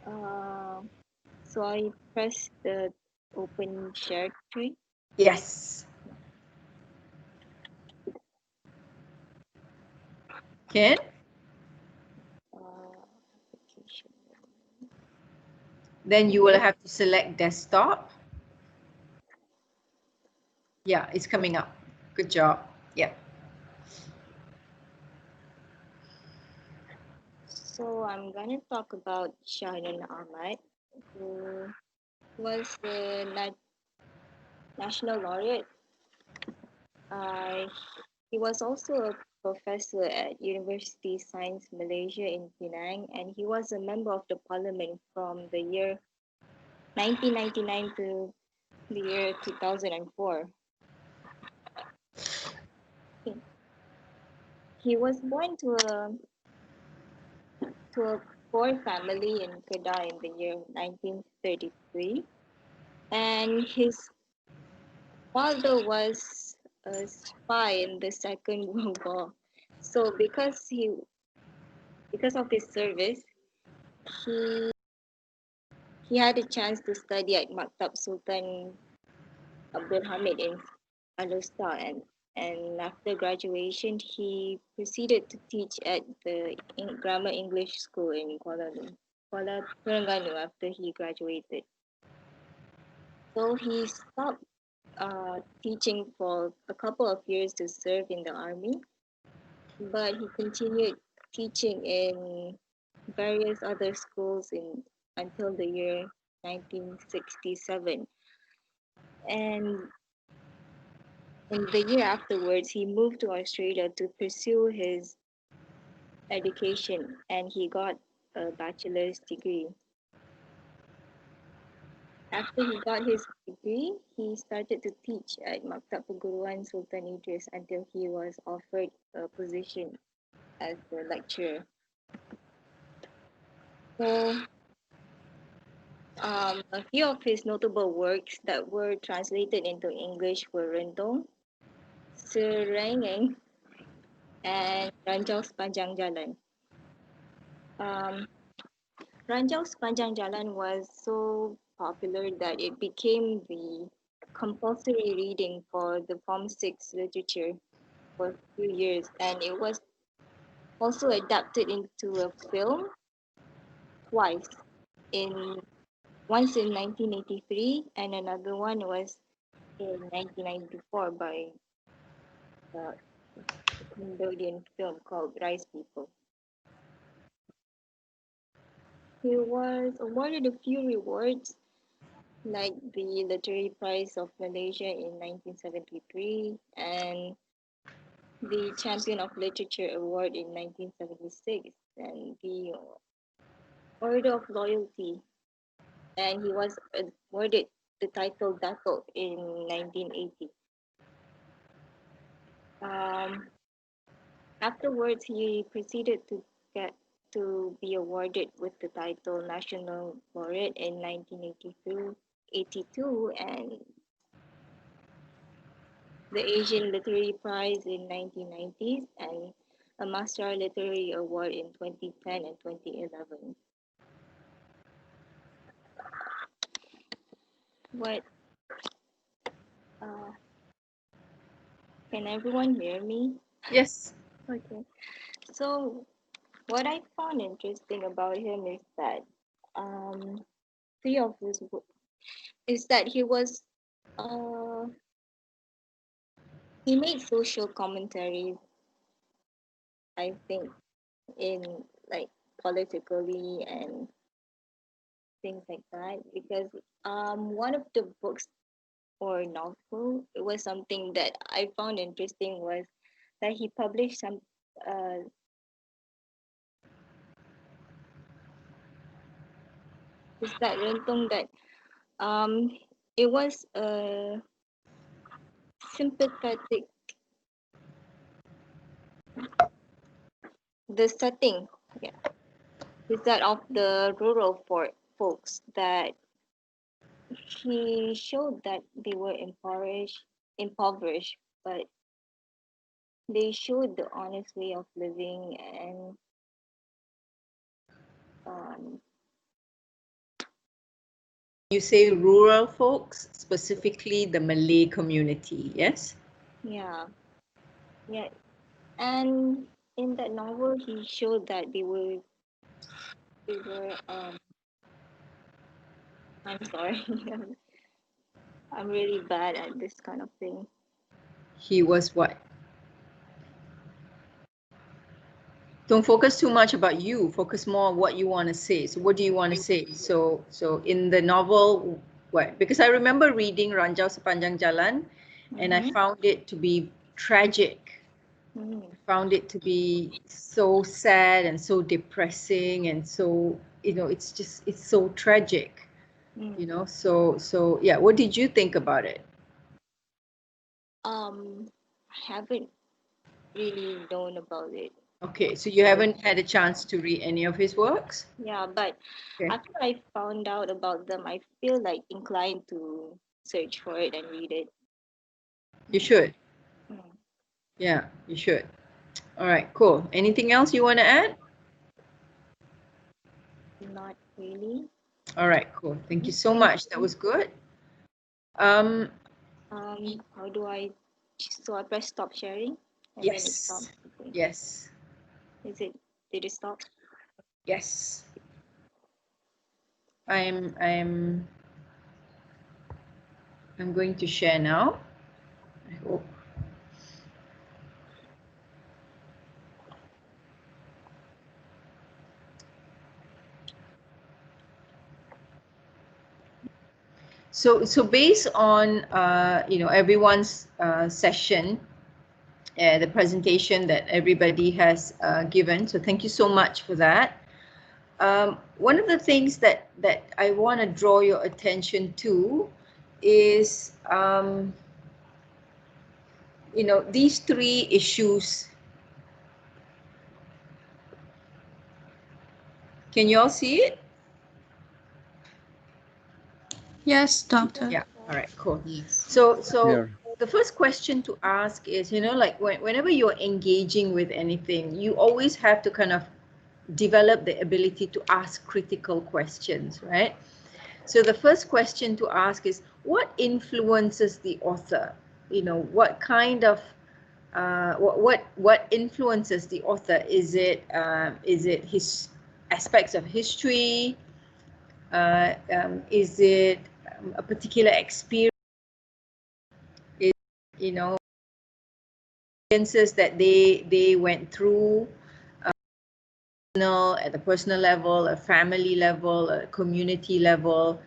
Speaker 6: Yeah. So I press the open share screen.
Speaker 1: Yes. Can?
Speaker 6: Application.
Speaker 1: Then you will have to select desktop. Yeah, it's coming up. Good job. Yeah.
Speaker 6: So I'm gonna talk about Shahidul Ahmad, who was the national laureate. He was also a professor at University Science Malaysia in Penang, and he was a member of the parliament from the year 1999 to the year 2004. He was born to a poor family in Kedah in the year 1933, and his father was a spy in the Second World War. So because of his service, he he had a chance to study at Maktab Sultan Abdul Hamid in Alustar, and after graduation, he proceeded to teach at the Grammar English School in Kuala Terengganu after he graduated. So he stopped teaching for a couple of years to serve in the army, but he continued teaching in various other schools until the year 1967. And in the year afterwards, he moved to Australia to pursue his education, and he got a bachelor's degree. After he got his degree, he started to teach at Maktab Perguruan Sultan Idris until he was offered a position as a lecturer. So, a few of his notable works that were translated into English were Rendong, Serengeng, and Ranjau Sepanjang Jalan. Ranjau Sepanjang Jalan was so popular that it became the compulsory reading for the Form 6 literature for a few years, and it was also adapted into a film twice, once in 1983 and another one was in 1994 by a Cambodian film called Rice People. He was awarded a few rewards like the Literary Prize of Malaysia in 1973 and the Champion of Literature Award in 1976 and the Order of Loyalty, and he was awarded the title Dato in 1980. Afterwards, he proceeded to be awarded with the title National Laureate in 1982 and the Asian Literary Prize in 1990s and a Master Literary Award in 2010 and 2011. What? Can everyone hear me?
Speaker 1: Yes.
Speaker 6: Okay. So, what I found interesting about him is that three of his is that he made social commentaries, I think, in like politically and things like that. Because one of the books or novel, it was something that I found interesting was that he published some is that Rentong that it was a sympathetic the setting, yeah, is that of the rural folks that he showed that they were impoverished, but they showed the honest way of living and um,
Speaker 1: You say rural folks, specifically the Malay community, yes?
Speaker 6: yeah, yeah, and in that novel he showed that they were I'm sorry, I'm really bad at this kind of thing.
Speaker 1: He was what? Don't focus too much about you. Focus more on what you want to say. So what do you want to say? So in the novel, what? Because I remember reading Ranjau Sepanjang Jalan, and I found it to be tragic. I found it to be so sad and so depressing and so, it's so tragic, so yeah. What did you think about it?
Speaker 6: I haven't really known about it.
Speaker 1: Okay, so you haven't had a chance to read any of his works?
Speaker 6: Yeah, but
Speaker 1: Okay.
Speaker 6: after I found out about them, I feel like inclined to search for it and read it.
Speaker 1: You should. Yeah, you should. All right, cool. Anything else you want to add?
Speaker 6: Not really.
Speaker 1: All right, cool. Thank you so much. That was good.
Speaker 6: How do I? So I press stop sharing, and then it
Speaker 1: Yes.
Speaker 6: stops. Okay.
Speaker 1: Yes.
Speaker 6: Is it? Did it stop?
Speaker 1: Yes. I'm going to share now. I hope. So based on everyone's session, the presentation that everybody has given. So thank you so much for that. One of the things that I want to draw your attention to is these three issues. Can you all see it?
Speaker 3: Yes, doctor.
Speaker 1: Yeah. All right. Cool.
Speaker 4: Yes.
Speaker 1: So
Speaker 5: Here.
Speaker 1: the first question to ask is, like whenever you're engaging with anything, you always have to kind of develop the ability to ask critical questions, right? So the first question to ask is, what influences the author? What kind of what influences the author? Is it his aspects of history? Is it a particular experience? Is experiences that they went through at the personal level, a family level, a community level?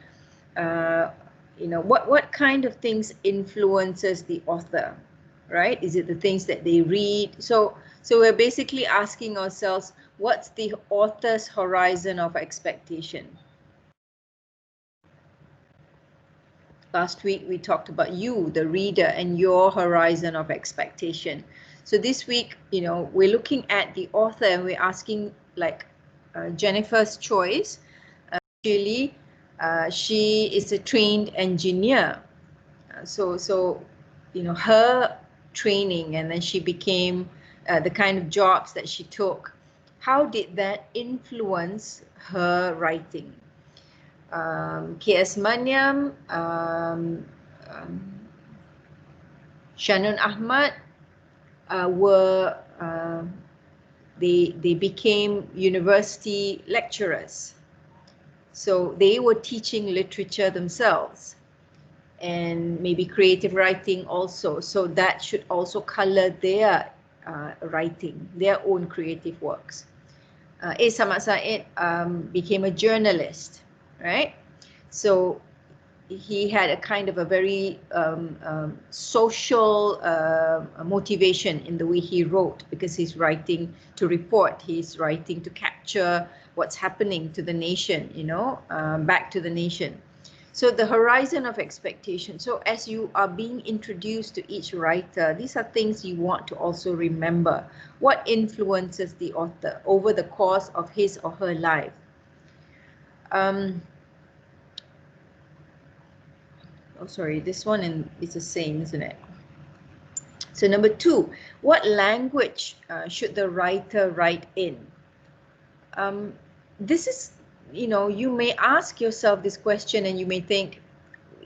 Speaker 1: What kind of things influences the author, right? Is it the things that they read? So we're basically asking ourselves, what's the author's horizon of expectation? Last week we talked about you, the reader, and your horizon of expectation. So this week, we're looking at the author and we're asking, like Jennifer's choice. Actually, she is a trained engineer. So her training, and then she became the kind of jobs that she took. How did that influence her writing? K.S. Maniam, Shannon Ahmad were they became university lecturers. So they were teaching literature themselves, and maybe creative writing also. So that should also color their writing, their own creative works. A. Samad Said became a journalist, right? So he had a kind of a very social motivation in the way he wrote, because he's writing to report, he's writing to capture what's happening to the nation, back to the nation. So the horizon of expectation. So as you are being introduced to each writer, these are things you want to also remember. What influences the author over the course of his or her life? Oh, sorry, this one is the same, isn't it? So number 2, what language should the writer write in? This is, you may ask yourself this question and you may think,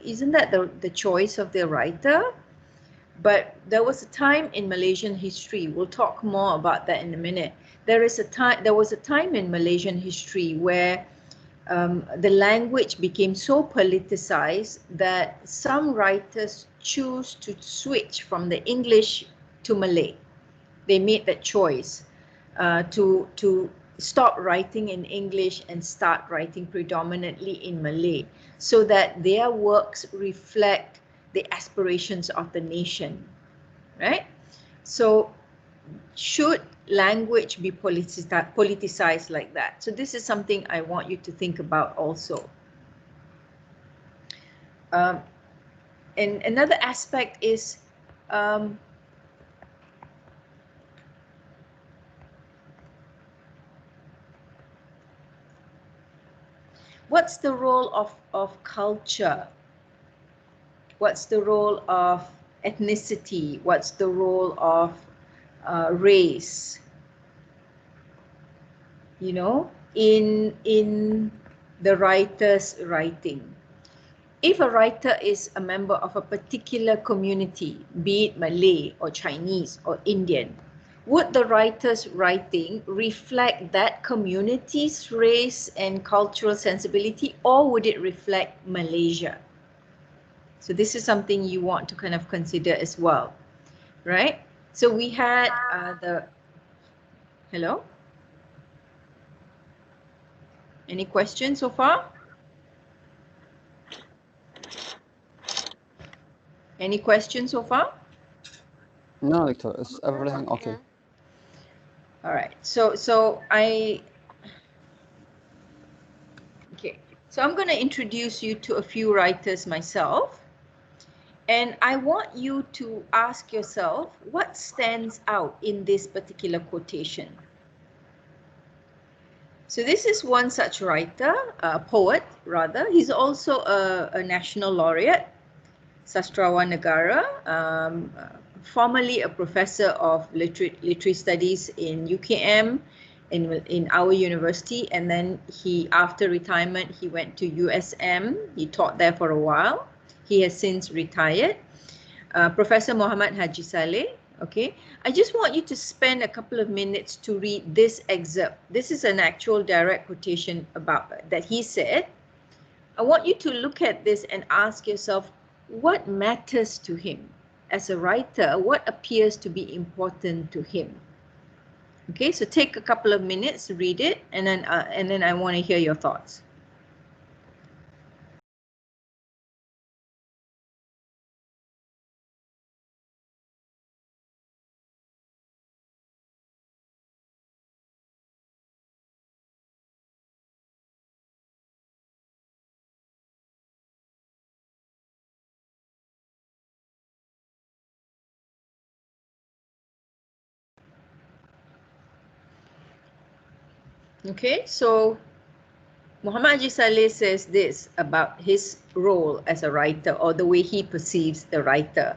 Speaker 1: isn't that the choice of the writer? But there was a time in Malaysian history, we'll talk more about that in a minute. There was a time in Malaysian history where the language became so politicized that some writers choose to switch from the English to Malay. They made that choice to stop writing in English and start writing predominantly in Malay, so that their works reflect the aspirations of the nation, right? So should language be politicized like that? So this is something I want you to think about also. And another aspect is what's the role of culture? What's the role of ethnicity? What's the role of race, you know, in the writer's writing. If a writer is a member of a particular community, be it Malay or Chinese or Indian, would the writer's writing reflect that community's race and cultural sensibility, or would it reflect Malaysia? So this is something you want to kind of consider as well, right? So we had hello? Any questions so far? Any questions so far?
Speaker 5: No, Doctor, is everything okay?
Speaker 1: All right. So I'm going to introduce you to a few writers myself. And I want you to ask yourself, what stands out in this particular quotation? So this is one such writer, a poet rather. He's also a national laureate, Sastrawan Negara, formerly a professor of literary studies in UKM, in our university, and then after retirement, he went to USM. He taught there for a while. He has since retired. Professor Muhammad Haji Saleh. Okay, I just want you to spend a couple of minutes to read this excerpt. This is an actual direct quotation about that he said. I want you to look at this and ask yourself, what matters to him as a writer? What appears to be important to him? Okay, so take a couple of minutes, read it, and then I want to hear your thoughts. Okay, so Muhammad Haji Saleh says this about his role as a writer, or the way he perceives the writer.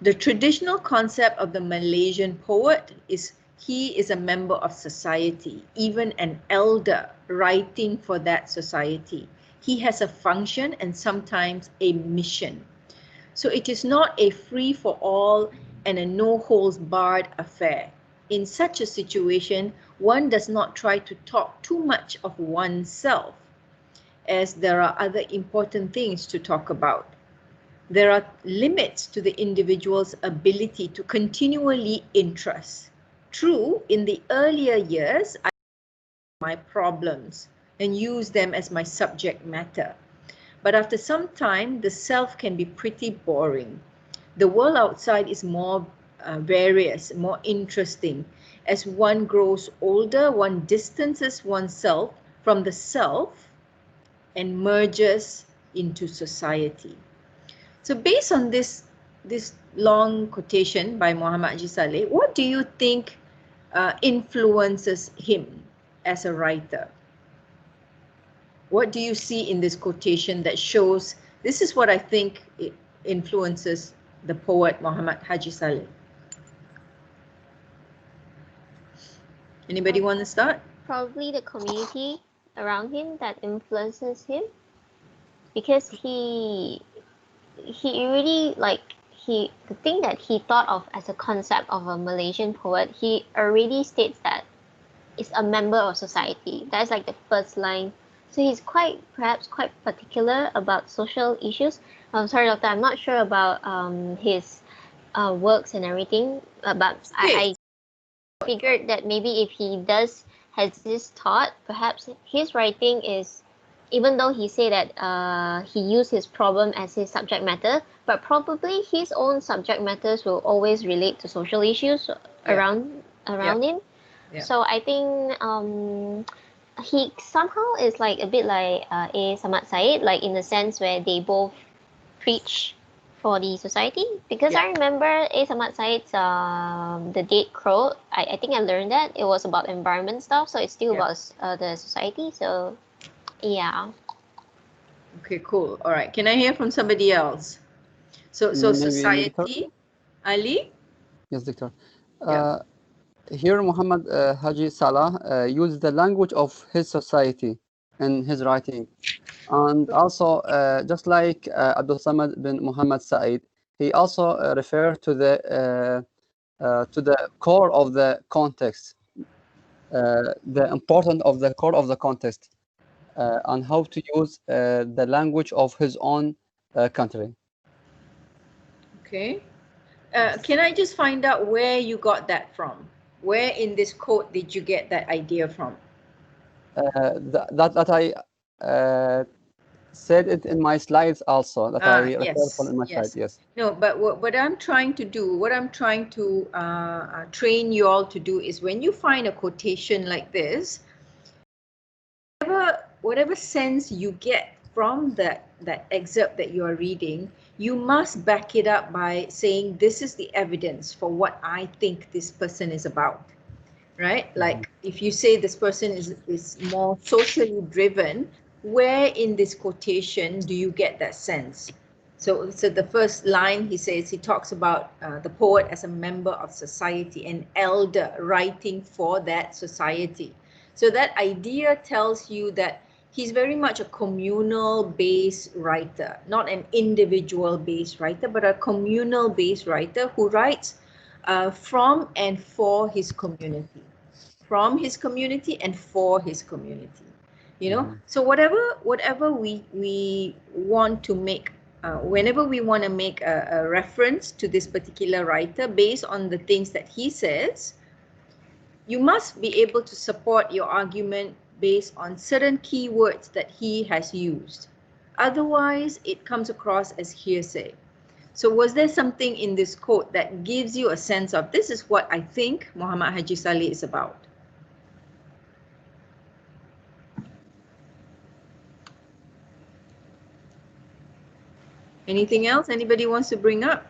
Speaker 1: The traditional concept of the Malaysian poet is he is a member of society, even an elder writing for that society. He has a function and sometimes a mission. So it is not a free-for-all and a no-holds-barred affair. In such a situation, one does not try to talk too much of oneself, as there are other important things to talk about. There are limits to the individual's ability to continually interest. True, in the earlier years, I my problems and use them as my subject matter. But after some time, the self can be pretty boring. The world outside is more various, more interesting. As one grows older, one distances oneself from the self and merges into society. So based on this long quotation by Muhammad Haji Saleh, what do you think influences him as a writer? What do you see in this quotation that shows this is what I think it influences the poet Muhammad Haji Saleh? Anybody want to start?
Speaker 2: Probably the community around him that influences him, because he really the thing that he thought of as a concept of a Malaysian poet, he already states that is a member of society. That's like the first line. So he's perhaps quite particular about social issues. I'm sorry, Doctor, I'm not sure about his works and everything, but I figured that maybe if he has this thought, perhaps his writing is, even though he said that he used his problem as his subject matter, but probably his own subject matters will always relate to social issues around him. Yeah. So I think he somehow is like a bit like A. Samad Said, like in the sense where they both preach for the society. Because I remember A. Samad Said's The Dead Crow. I think I learned that it was about environment stuff, so it's still about the society. So yeah.
Speaker 1: Okay, cool. All right. Can I hear from somebody else? So
Speaker 5: Maybe
Speaker 1: society, Ali?
Speaker 5: Yes, Doctor.
Speaker 1: Yeah.
Speaker 5: here Muhammad Haji Salah used the language of his society in his writing. And also, just like Abdul Samad bin Muhammad Said, he also referred to the core of the context, the importance of the core of the context, and how to use the language of his own country.
Speaker 1: Okay. Can I just find out where you got that from? Where in this quote did you get that idea from?
Speaker 5: That I said it in my slides also, that I referred from in my slides, yes.
Speaker 1: No, but what I'm trying to do, what I'm trying to train you all to do is when you find a quotation like this, whatever sense you get from that excerpt that you are reading, you must back it up by saying, this is the evidence for what I think this person is about, right? Like if you say this person is more socially driven, where in this quotation do you get that sense? So the first line he says, he talks about the poet as a member of society, an elder writing for that society. So that idea tells you that he's very much a communal-based writer, not an individual-based writer, but a communal-based writer who writes from and for his community. From his community and for his community. You know, so whatever we want to make, whenever we want to make a reference to this particular writer based on the things that he says, you must be able to support your argument based on certain keywords that he has used. Otherwise, it comes across as hearsay. So was there something in this quote that gives you a sense of, this is what I think Muhammad Haji Saleh is about? Anything else anybody wants to bring up?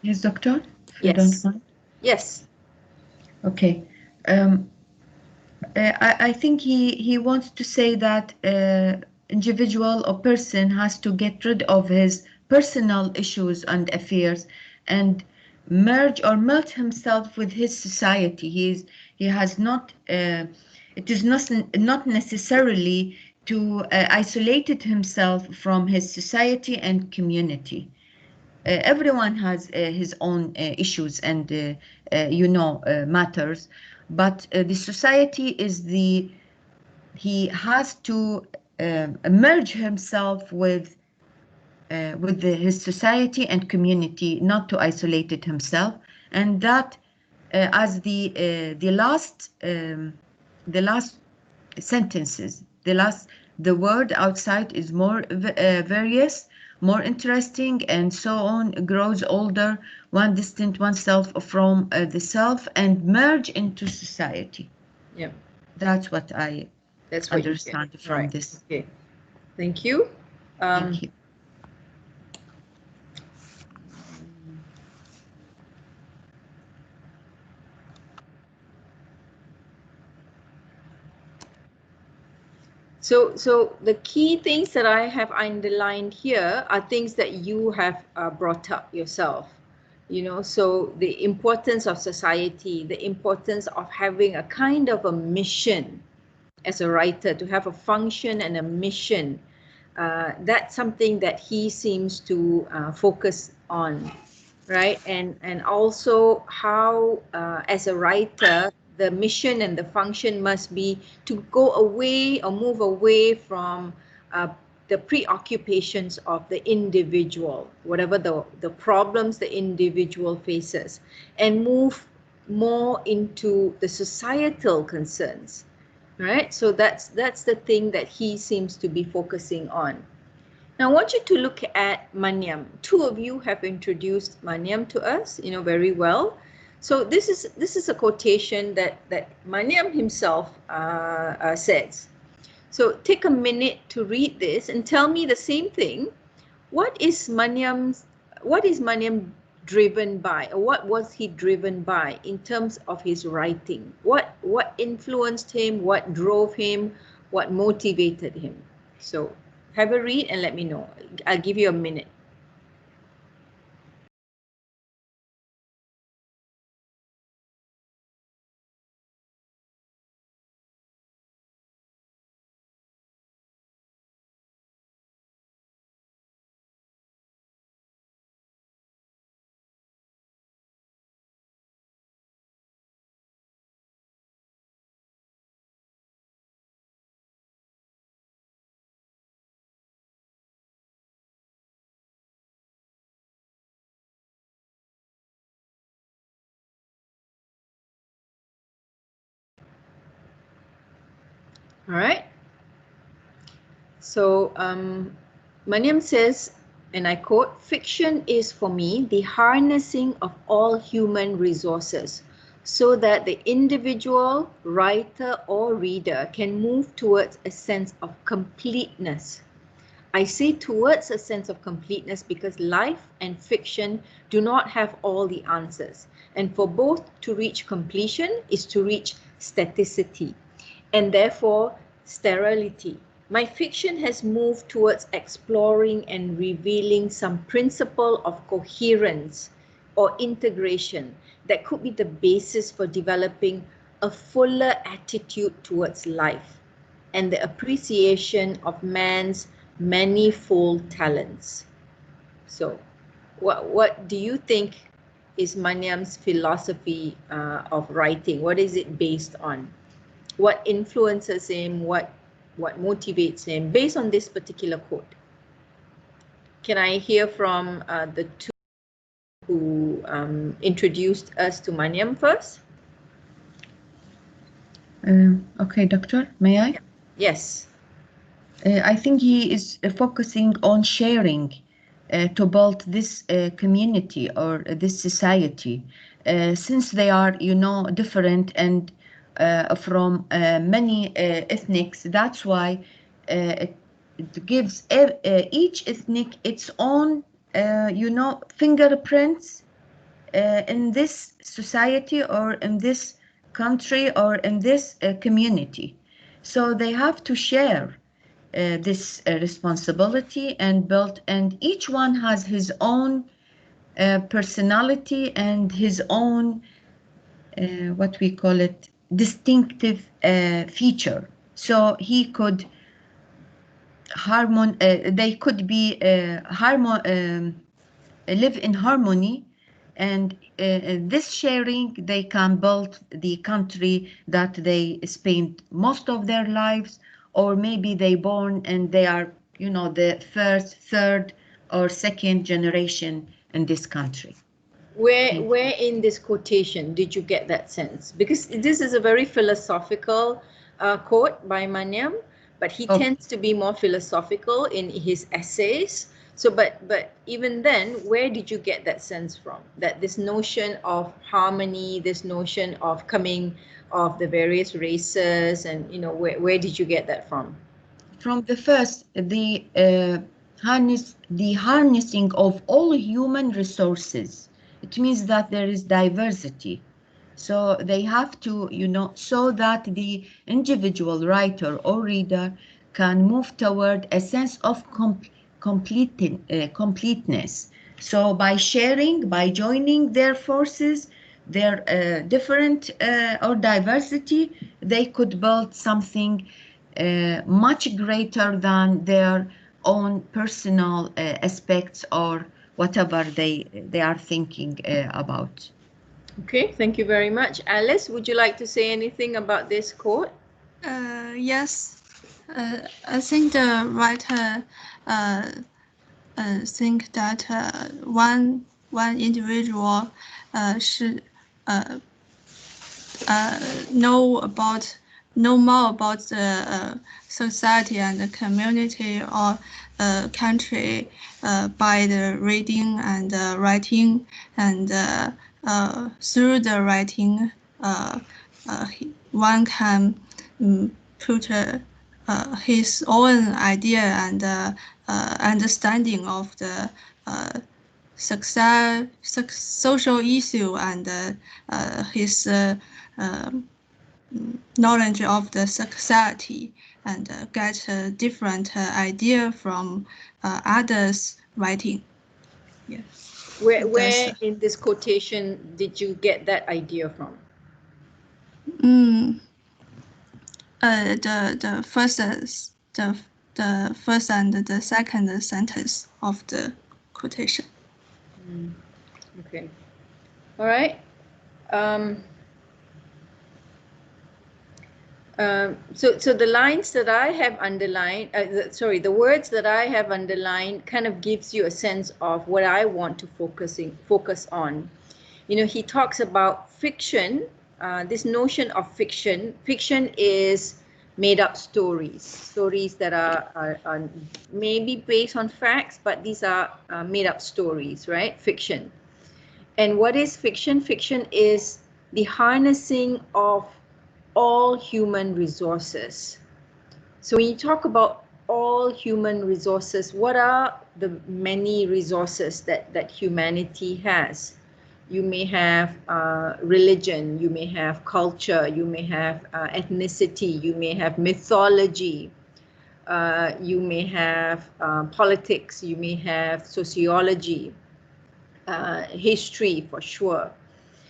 Speaker 4: Yes, doctor, if you
Speaker 1: Yes.
Speaker 4: don't mind.
Speaker 1: Yes.
Speaker 4: Okay. I think he wants to say that individual or person has to get rid of his personal issues and affairs and merge or melt himself with his society. He has not. It is not necessarily to isolated himself from his society and community. Everyone has his own issues and matters, but the society is he has to merge himself with his society and community, not to isolate it himself, and that as the last sentences, the word outside is more various, more interesting, and so on, grows older, one distant oneself from the self and merge into society.
Speaker 1: Yeah.
Speaker 4: That's what I understand from
Speaker 1: right.
Speaker 4: this.
Speaker 1: Okay. Thank you.
Speaker 4: Thank you.
Speaker 1: So the key things that I have underlined here are things that you have brought up yourself. You know, so the importance of society, the importance of having a kind of a mission as a writer, to have a function and a mission. That's something that he seems to focus on, right? And also how, as a writer, the mission and the function must be to go away or move away from the preoccupations of the individual, whatever the problems the individual faces, and move more into the societal concerns, right? So that's the thing that he seems to be focusing on. Now I want you to look at Manyam. Two of you have introduced Manyam to us, you know, very well. So this is a quotation that Manyam himself says. So take a minute to read this and tell me the same thing. What is Manyam driven by, or what was he driven by in terms of his writing? What influenced him? What drove him? What motivated him? So have a read and let me know. I'll give you a minute. All right. So Maniam says, and I quote, "Fiction is for me the harnessing of all human resources so that the individual, writer or reader can move towards a sense of completeness." I say towards a sense of completeness because life and fiction do not have all the answers. And for both to reach completion is to reach staticity and therefore sterility. My fiction has moved towards exploring and revealing some principle of coherence or integration that could be the basis for developing a fuller attitude towards life and the appreciation of man's manifold talents. So, what do you think is Maniam's philosophy of writing? What is it based on? What influences him? What motivates him based on this particular quote? Can I hear from the two who introduced us to Maniam first?
Speaker 4: Okay, doctor, may I?
Speaker 1: Yes.
Speaker 4: I think he is focusing on sharing to build this community or this society, since they are, you know, different and from many ethnics. That's why it gives each ethnic its own, you know, fingerprints in this society or in this country or in this community. So they have to share this responsibility and build, and each one has his own personality and his own what we call it distinctive feature. So he could they could be live in harmony, and this sharing they can build the country that they spend most of their lives, or maybe they born and they are, you know, the first, third or second generation in this country.
Speaker 1: Where in this quotation did you get that sense? Because this is a very philosophical quote by Maniam, but he tends to be more philosophical in his essays. So, but even then, where did you get that sense from? That this notion of harmony, this notion of coming of the various races, and you know, where did you get that from?
Speaker 4: From the first, the harnessing of all human resources. It means that there is diversity. So they have to, you know, so that the individual writer or reader can move toward a sense of completeness. So by sharing, by joining their forces, their different or diversity, they could build something much greater than their own personal aspects or whatever they are thinking about.
Speaker 1: Okay, thank you very much. Alice, would you like to say anything about this quote?
Speaker 3: Yes, I think the writer think that one individual should know more about the society and the community or country by the reading and writing, and through the writing one can put his own idea and understanding of the social issue and his knowledge of the society, and get a different idea from others' writing. Yeah.
Speaker 1: Where in this quotation did you get that idea from?
Speaker 3: The first and the second sentence of the quotation.
Speaker 1: Okay. All right. So the lines that I have underlined, the words that I have underlined kind of gives you a sense of what I want to focus on. You know, he talks about fiction, this notion of fiction. Fiction is made up stories that are maybe based on facts, but these are made up stories, right? Fiction. And what is fiction? Fiction is the harnessing of all human resources. So when you talk about all human resources, what are the many resources that humanity has? You may have religion, you may have culture, you may have ethnicity, you may have mythology, you may have politics, you may have sociology, history for sure.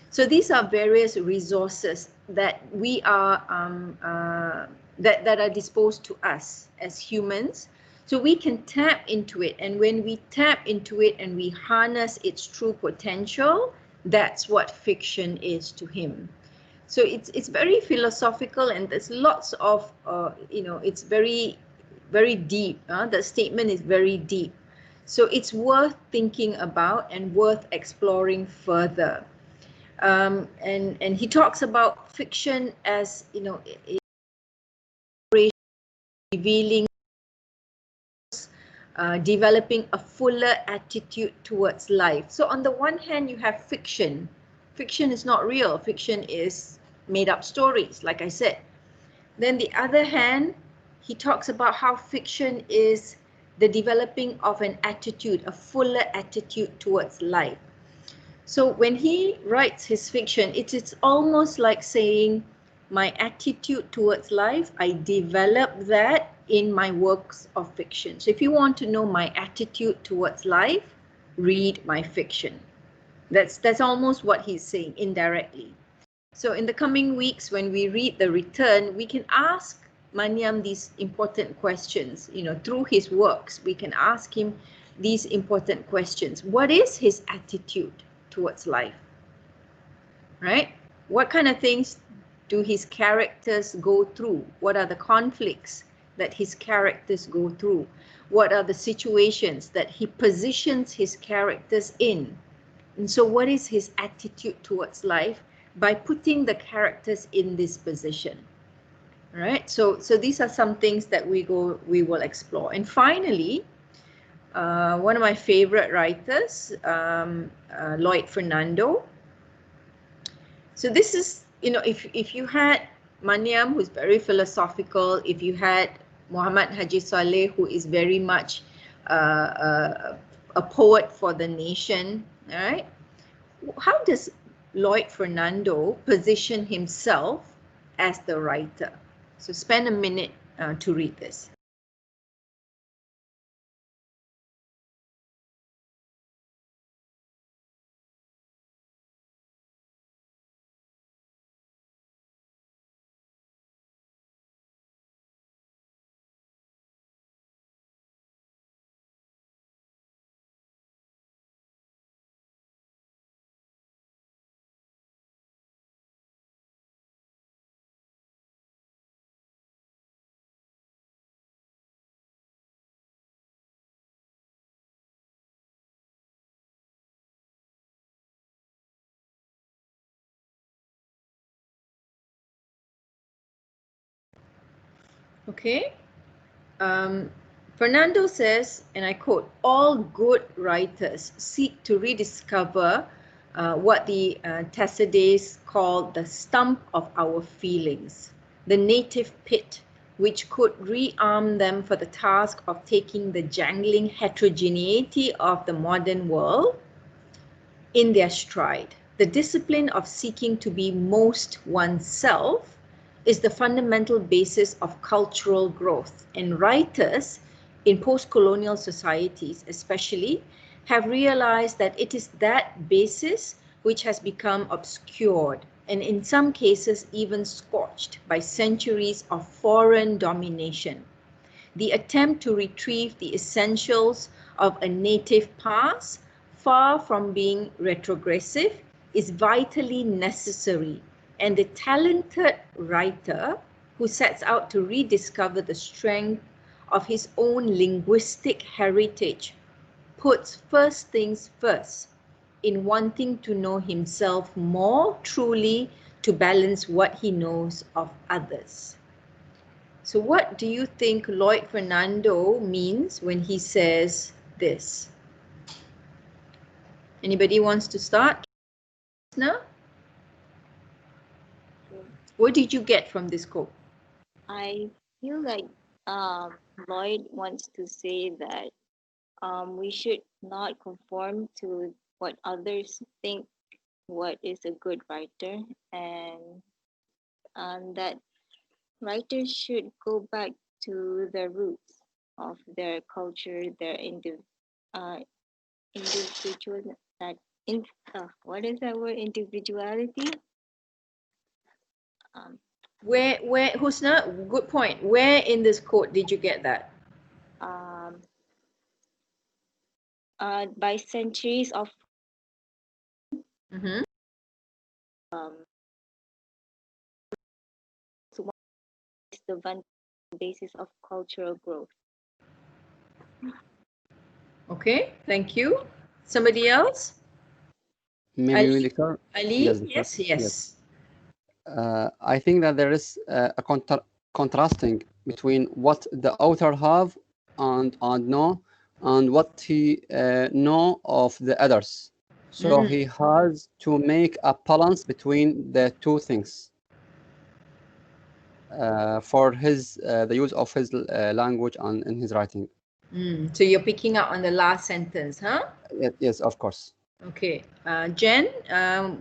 Speaker 1: So these are various resources that we are that are disposed to us as humans. So we can tap into it, and when we tap into it and we harness its true potential, that's what fiction is to him. So it's very philosophical, and there's lots of it's very deep. The statement is very deep. So it's worth thinking about and worth exploring further. And he talks about fiction as, revealing, developing a fuller attitude towards life. So on the one hand, you have fiction. Fiction is not real. Fiction is made up stories, like I said. Then the other hand, he talks about how fiction is the developing of an attitude, a fuller attitude towards life. So when he writes his fiction, it's almost like saying, my attitude towards life, I develop that in my works of fiction. So if you want to know my attitude towards life, read my fiction. That's almost what he's saying indirectly. So in the coming weeks, when we read The Return, we can ask Maniam these important questions. Through his works, we can ask him these important questions. What is his attitude towards life? Right? What kind of things do his characters go through? What are the conflicts that his characters go through? What are the situations that he positions his characters in? And so what is his attitude towards life by putting the characters in this position? Right? So these are some things that we will explore. And finally, one of my favorite writers, Lloyd Fernando. So this is, if you had Maniam, who's very philosophical, if you had Muhammad Haji Saleh, who is very much a poet for the nation, all right? How does Lloyd Fernando position himself as the writer? So spend a minute to read this. Okay. Fernando says, and I quote, all good writers seek to rediscover what the Thucydides called the stump of our feelings, the native pit, which could rearm them for the task of taking the jangling heterogeneity of the modern world in their stride. The discipline of seeking to be most oneself is the fundamental basis of cultural growth, and writers in post-colonial societies especially have realized that it is that basis which has become obscured and in some cases even scorched by centuries of foreign domination. The attempt to retrieve the essentials of a native past, far from being retrogressive, is vitally necessary, and the talented writer who sets out to rediscover the strength of his own linguistic heritage puts first things first in wanting to know himself more truly to balance what he knows of others. So what do you think Lloyd Fernando means when he says this? Anybody wants to start? No? What did you get from this quote?
Speaker 6: I feel like Lloyd wants to say that we should not conform to what others think what is a good writer, and that writers should go back to the roots of their culture, their individual that what is that word, individuality.
Speaker 1: Where Husna, good point. Where in this quote did you get that?
Speaker 6: By centuries of
Speaker 1: Mm-hmm.
Speaker 6: the basis of cultural growth.
Speaker 1: Okay, thank you. Somebody else?
Speaker 5: Maybe
Speaker 1: Ali?
Speaker 5: Doctor?
Speaker 1: Ali?
Speaker 5: Yes, Doctor.
Speaker 1: Yes, yes.
Speaker 5: I think that there is a contrasting between what the author have and know and what he know of the others. So he has to make a balance between the two things for his the use of his language and in his writing.
Speaker 1: So you're picking up on the last sentence, huh?
Speaker 5: Yes, of course.
Speaker 1: Okay, Jen,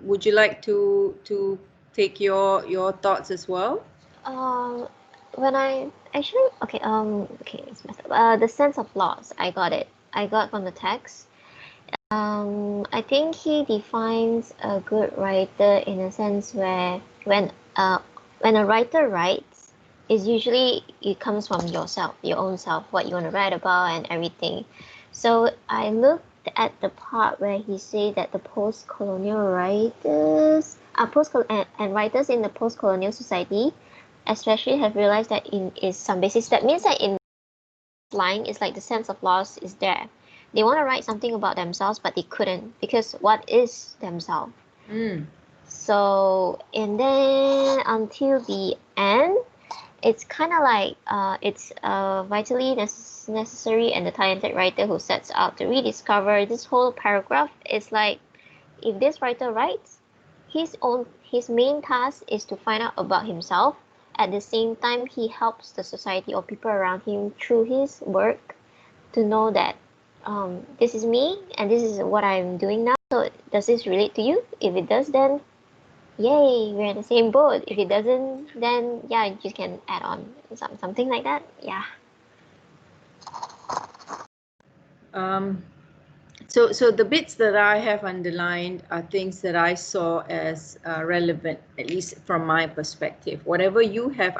Speaker 1: would you like to take your thoughts as well?
Speaker 2: When I actually okay, it's messed up. The sense of loss, I got it. I got from the text. I think he defines a good writer in a sense where when a writer writes, is usually it comes from yourself, your own self, what you want to write about and everything. So I looked at the part where he said that the post-colonial writers, and writers in the post-colonial society, especially have realized that in is some basis. That means that in line is like the sense of loss is there. They want to write something about themselves, but they couldn't because what is themselves? So, and then until the end, it's kind of like it's vitally necessary and the talented writer who sets out to rediscover this whole paragraph is like if this writer writes, his main task is to find out about himself. At the same time, he helps the society or people around him through his work to know that this is me and this is what I'm doing now. So does this relate to you? If it does, then yay, we're in the same boat. If it doesn't, then yeah, you can add on something like that. Yeah.
Speaker 1: So the bits that I have underlined are things that I saw as relevant, at least from my perspective. Whatever you have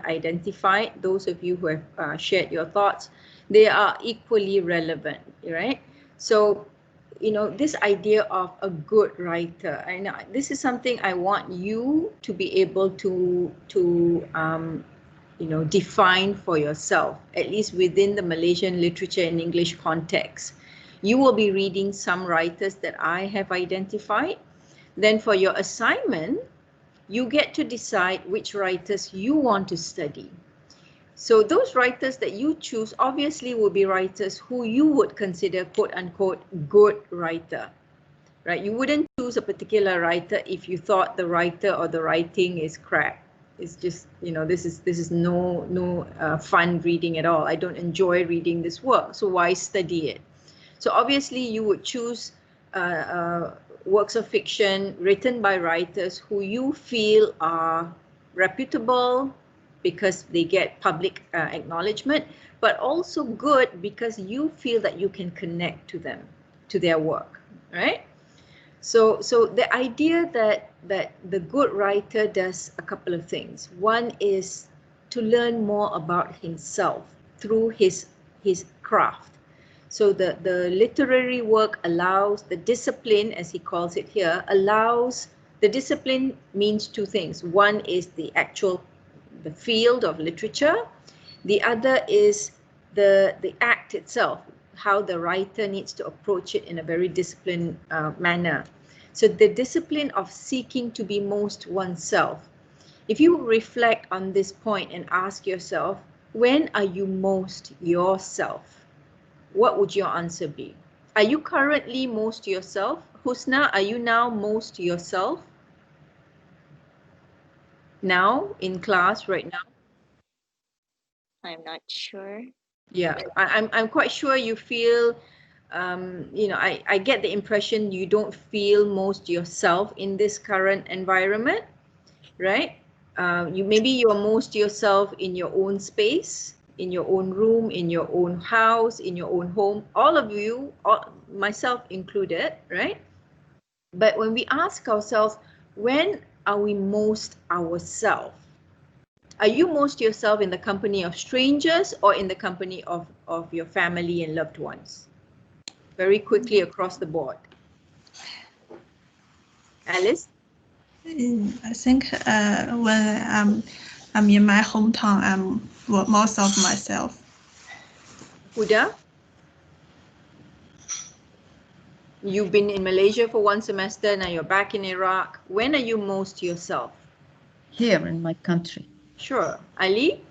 Speaker 1: identified, those of you who have shared your thoughts, they are equally relevant, right? So, this idea of a good writer, and this is something I want you to be able to define for yourself, at least within the Malaysian literature and English context. You will be reading some writers that I have identified. Then for your assignment, you get to decide which writers you want to study. So those writers that you choose obviously will be writers who you would consider quote unquote good writer, right? You wouldn't choose a particular writer if you thought the writer or the writing is crap. It's just, this is no fun reading at all. I don't enjoy reading this work, so why study it? So obviously you would choose works of fiction written by writers who you feel are reputable because they get public acknowledgement, but also good because you feel that you can connect to them, to their work, right? So the idea that the good writer does a couple of things. One is to learn more about himself through his craft. So the literary work allows the discipline, as he calls it here, allows the discipline means two things. One is the field of literature. The other is the act itself, how the writer needs to approach it in a very disciplined manner. So the discipline of seeking to be most oneself. if you reflect on this point and ask yourself, when are you most yourself? What would your answer be? Are you currently most yourself? Husna, are you now most yourself? Now, in class right now?
Speaker 6: I'm not sure.
Speaker 1: Yeah, I'm quite sure you feel, you know, I get the impression you don't feel most yourself in this current environment, right? Maybe you're most yourself in your own space, in your own room, in your own house, in your own home, all of you, myself included, right? But when we ask ourselves, when are we most ourselves? Are you most yourself in the company of strangers or in the company of your family and loved ones? Very quickly across the board. Alice?
Speaker 3: I think when I'm in my hometown, I'm most of myself.
Speaker 1: Huda? You've been in Malaysia for one semester, now you're back in Iraq. When are you most yourself?
Speaker 4: Here in my country.
Speaker 1: Sure. Ali?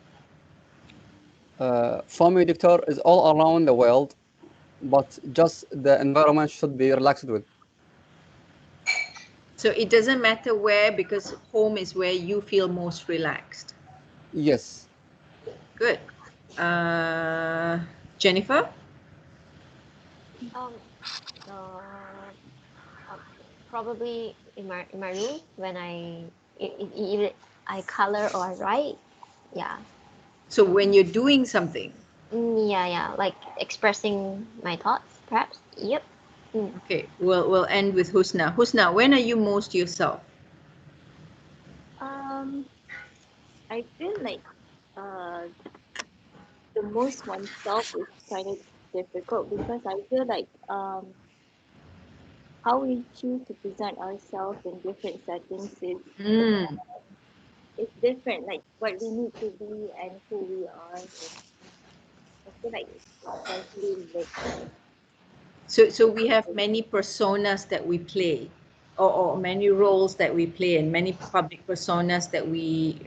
Speaker 5: For me, doctor, is all around the world, but just the environment should be relaxed with.
Speaker 1: So it doesn't matter where, because home is where you feel most relaxed.
Speaker 5: Yes.
Speaker 1: Good. Jennifer?
Speaker 2: Um, probably in my room when either I color or I write. Yeah.
Speaker 1: So when you're doing something.
Speaker 2: Yeah, like expressing my thoughts, perhaps. Yep.
Speaker 1: Okay, we'll end with Husna. Husna, when are you most yourself?
Speaker 6: I feel like the most oneself is kind of difficult because I feel like how we choose to present ourselves in different settings is different. Like what we need to be and who we are. I feel like it's essentially mixed.
Speaker 1: So we have many personas that we play, or many roles that we play, and many public personas that we,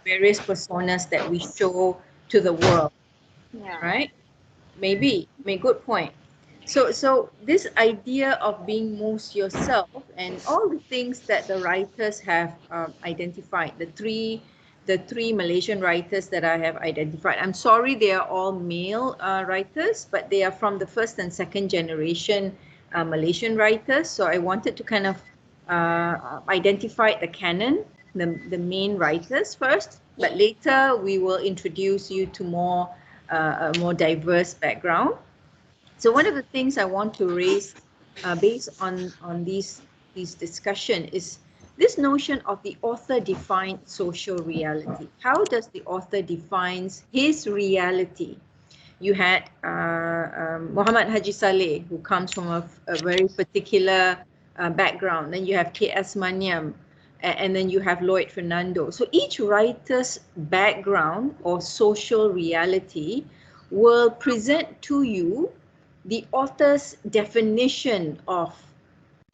Speaker 1: various personas that we show to the world,
Speaker 6: Yeah.
Speaker 1: right? Maybe, good point. So this idea of being most yourself and all the things that the writers have identified, the three Malaysian writers that I have identified. I'm sorry, they are all male writers, but they are from the first and second generation Malaysian writers. So I wanted to kind of identify the canon, the main writers first, but later we will introduce you to a more diverse background. So one of the things I want to raise based on these discussion is this notion of the author defined social reality. How does the author defines his reality? You had Muhammad Haji Saleh, who comes from a very particular background. Then you have K.S. Maniam, and then you have Lloyd Fernando. So each writer's background or social reality will present to you the author's definition of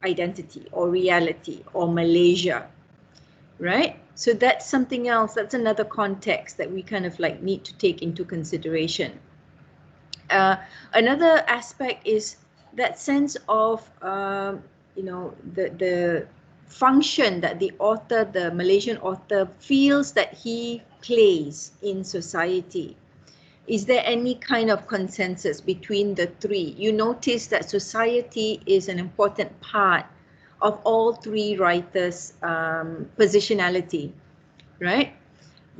Speaker 1: identity or reality or Malaysia, right? So that's something else, that's another context that we kind of like need to take into consideration. Another aspect is that sense of, the function that the author, the Malaysian author, feels that he plays in society. Is there any kind of consensus between the three? You notice that society is an important part of all three writers' positionality, right?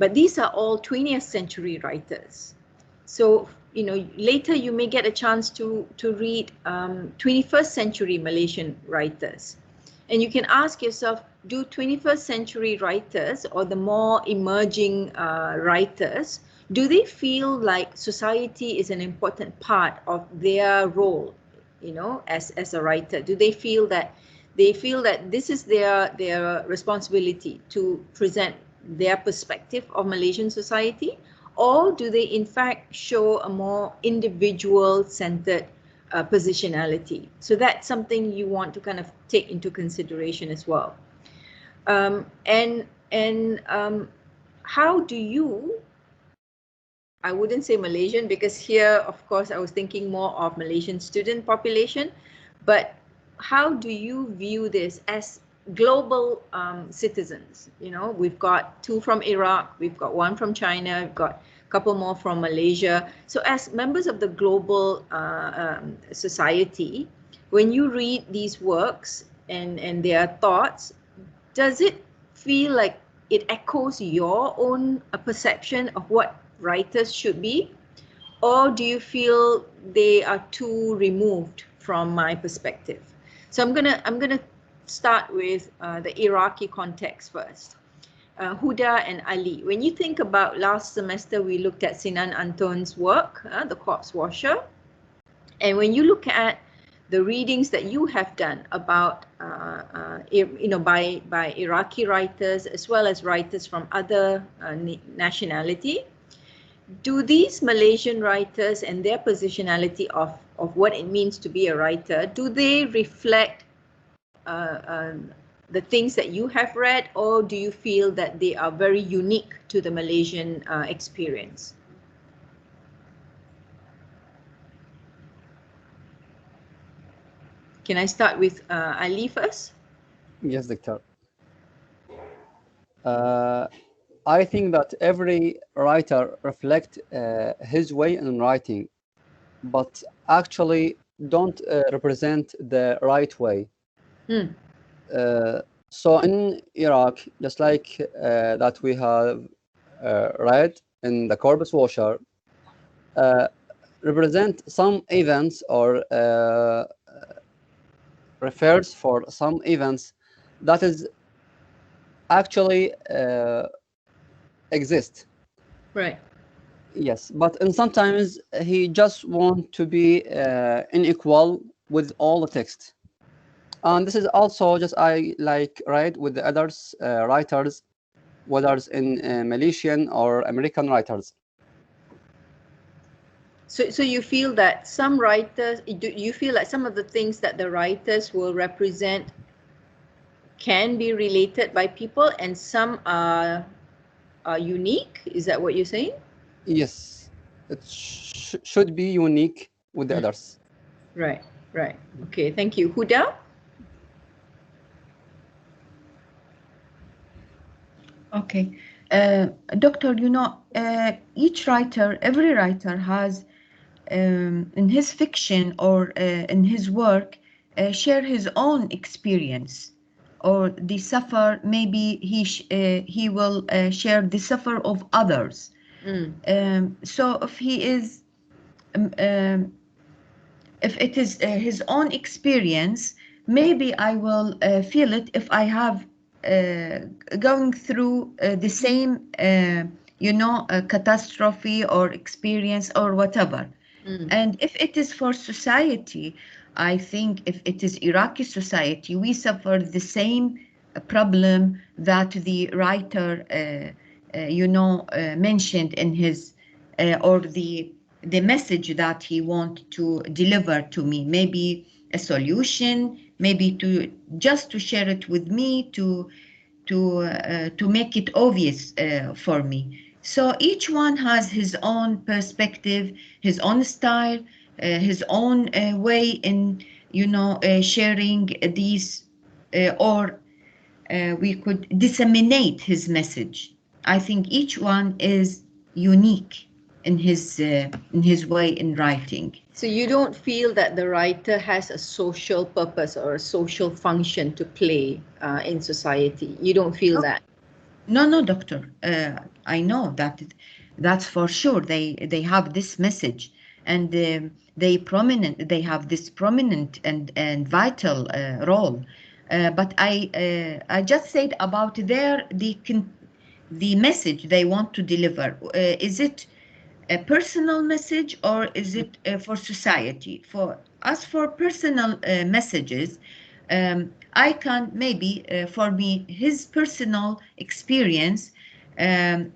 Speaker 1: But these are all 20th century writers. So, later you may get a chance to read 21st century Malaysian writers. And you can ask yourself, do 21st century writers or the more emerging writers, do they feel like society is an important part of their role, as a writer? Do they feel that this is their responsibility to present their perspective of Malaysian society, or do they in fact show a more individual-centered positionality? So that's something you want to kind of take into consideration as well. And And how do you, I wouldn't say Malaysian, because here, of course, I was thinking more of Malaysian student population, but how do you view this as global citizens? You know, we've got 2 from Iraq, we've got 1 from China, we've got a couple more from Malaysia. So as members of the global society, when you read these works and their thoughts, does it feel like it echoes your own perception of what writers should be? Or do you feel they are too removed from my perspective? So I'm gonna start with the Iraqi context first. Huda and Ali, when you think about last semester, we looked at Sinan Anton's work, The Corpse Washer. And when you look at the readings that you have done about, by Iraqi writers as well as writers from other nationality, do these Malaysian writers and their positionality of what it means to be a writer, do they reflect the things that you have read, or do you feel that they are very unique to the Malaysian experience? Can I start with Ali first?
Speaker 5: Yes, doctor. I think that every writer reflect his way in writing, but actually don't represent the right way.
Speaker 1: Hmm.
Speaker 5: So in Iraq, just like that we have read in the Corpus Washer, represent some events or refers for some events that is actually exist.
Speaker 1: Right.
Speaker 5: Yes, but and sometimes he just want to be unequal with all the text. And this is also just I like write with the others writers, whether it's in Malaysian or American writers.
Speaker 1: So you feel that some writers, do you feel like some of the things that the writers will represent can be related by people and some are unique? Is that what you're saying?
Speaker 5: Yes, it should be unique with the
Speaker 1: Mm.
Speaker 5: others.
Speaker 1: Right, right. Okay, thank you. Huda?
Speaker 4: Okay. Doctor, each writer, every writer has in his fiction or in his work share his own experience, or the suffer, maybe he will share the suffer of others.
Speaker 1: Mm.
Speaker 4: So um, um, if it is his own experience, maybe I will feel it if I have going through the same, catastrophe or experience or whatever.
Speaker 1: Mm.
Speaker 4: And if it is for society, I think if it is Iraqi society, we suffer the same problem that the writer, mentioned in his, or the message that he want to deliver to me. Maybe a solution, maybe to share it with me, to make it obvious for me. So each one has his own perspective, his own style, his own way in sharing these, or we could disseminate his message. I think each one is unique in his way in writing.
Speaker 1: So you don't feel that the writer has a social purpose or a social function to play in society? You don't feel that?
Speaker 4: No, no, doctor. I know that's for sure. They have this message, and they have this prominent and vital role. But I just said about the message they want to deliver. Is it a personal message, or is it for society? For us, for personal messages, I can maybe, for me, his personal experience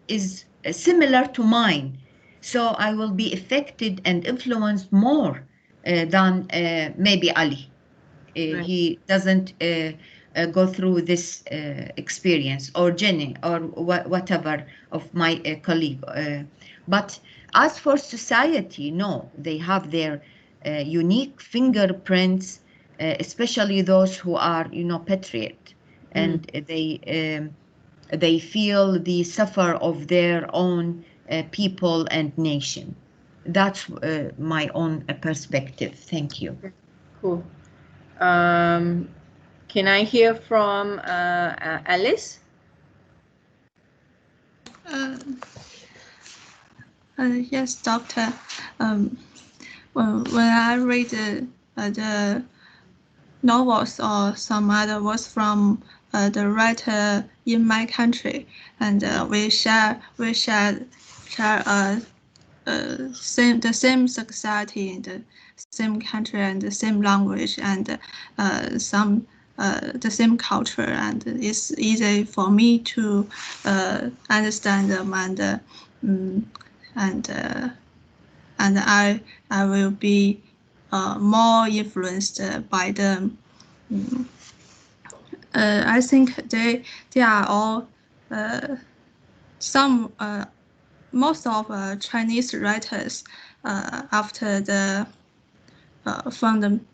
Speaker 4: is similar to mine. So I will be affected and influenced more than maybe Ali.
Speaker 1: Right.
Speaker 4: He doesn't go through this experience, or Jenny, or whatever of my colleague. But as for society, no, they have their unique fingerprints, especially those who are, patriot, and they feel the suffer of their own people and nation. That's my own perspective. Thank you.
Speaker 1: Cool. Can I hear from Alice?
Speaker 3: Uh, yes, doctor. When I read the novels or some other works from the writer in my country, and we share the same society and the same country and the same language and some the same culture, and it's easy for me to understand them, and I will be more influenced by them. I think they are all some most of Chinese writers after the fundamental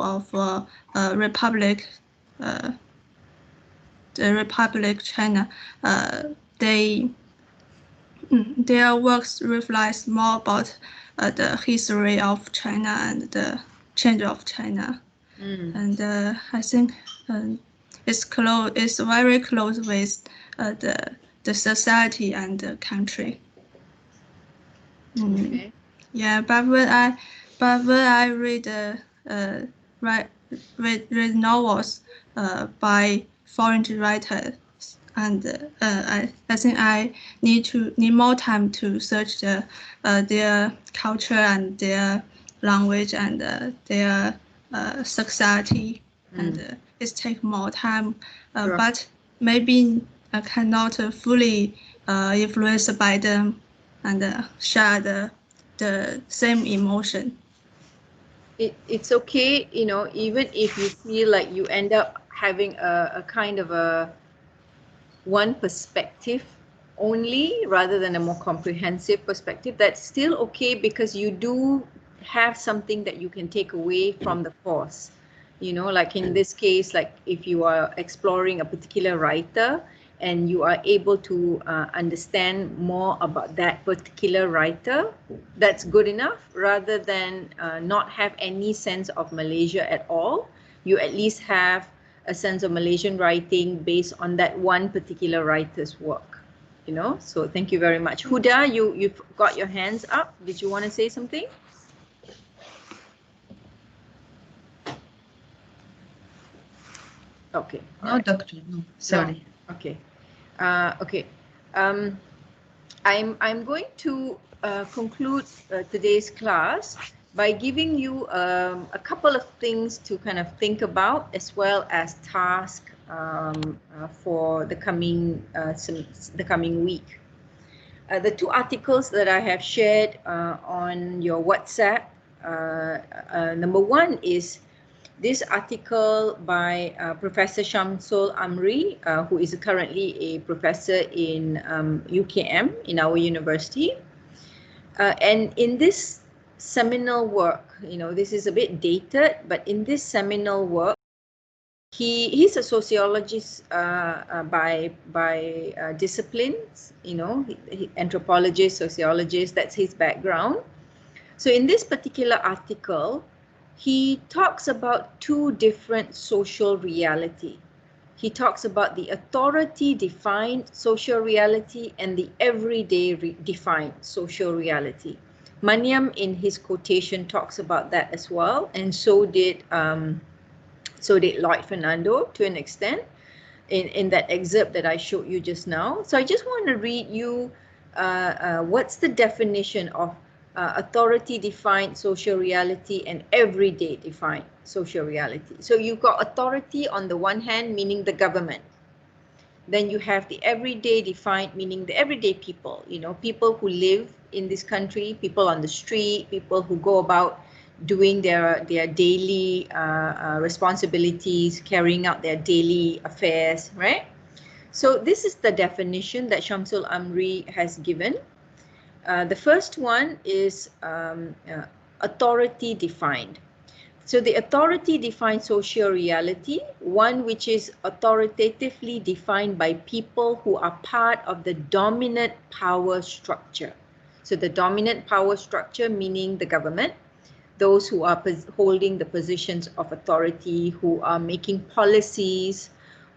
Speaker 3: of Republic, the Republic China, they their works reflects more about the history of China and the change of China, and I think it's very close with the society and the country.
Speaker 1: Okay.
Speaker 3: Yeah, but when I read read novels by foreign writers, and I think I need more time to search their culture and their language and their society, and it takes more time.
Speaker 1: Sure.
Speaker 3: But maybe I cannot fully influenced by them and share the same emotion.
Speaker 1: It's okay, even if you feel like you end up having a kind of a one perspective only rather than a more comprehensive perspective, that's still okay, because you do have something that you can take away from the course. Like in this case, like if you are exploring a particular writer and you are able to understand more about that particular writer, that's good enough, rather than not have any sense of Malaysia at all. You at least have a sense of Malaysian writing based on that one particular writer's work. So thank you very much. Huda, you've got your hands up. Did you want to say something? Okay.
Speaker 4: No, doctor, no, sorry.
Speaker 1: No. Okay. Okay. I'm going to conclude today's class by giving you a couple of things to kind of think about, as well as task for the coming week. The two articles that I have shared on your WhatsApp. Number one is this article by Professor Shamsul Amri, who is currently a professor in UKM, in our university. And in this seminal work, this is a bit dated, but in this seminal work, he's a sociologist by disciplines, anthropologist, sociologist, that's his background. So in this particular article, he talks about two different social reality. He talks about the authority-defined social reality and the everyday defined social reality. Maniam, in his quotation, talks about that as well, and so did Lloyd Fernando to an extent in that excerpt that I showed you just now. So I just want to read you what's the definition of authority-defined social reality and everyday defined social reality. So you've got authority on the one hand, meaning the government. Then you have the everyday defined, meaning the everyday people, people who live in this country, people on the street, people who go about doing their daily responsibilities, carrying out their daily affairs, right? So this is the definition that Shamsul Amri has given. The first one is authority defined. So the authority defined social reality, one which is authoritatively defined by people who are part of the dominant power structure. So the dominant power structure meaning the government, those who are holding the positions of authority, who are making policies,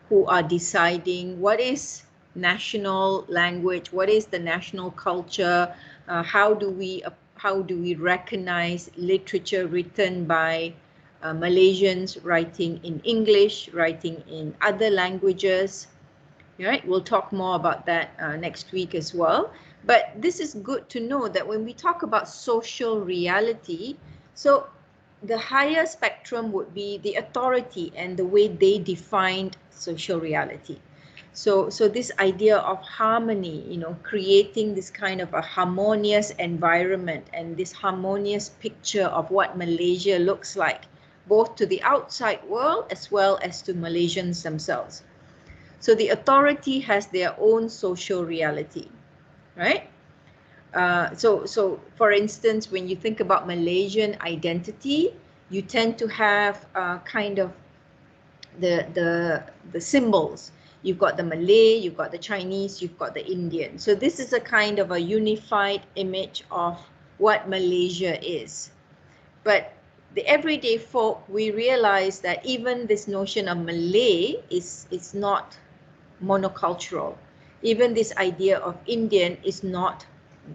Speaker 1: who are deciding what is national language, what is the national culture, how do we recognize literature written by Malaysians, writing in English, writing in other languages. Right, we'll talk more about that next week as well. But this is good to know that when we talk about social reality, so the higher spectrum would be the authority and the way they defined social reality. So this idea of harmony, creating this kind of a harmonious environment and this harmonious picture of what Malaysia looks like, both to the outside world as well as to Malaysians themselves. So the authority has their own social reality, right? So for instance, when you think about Malaysian identity, you tend to have kind of the symbols. You've got the Malay, you've got the Chinese, you've got the Indian. So this is a kind of a unified image of what Malaysia is. But the everyday folk, we realize that even this notion of Malay is not monocultural. Even this idea of Indian is not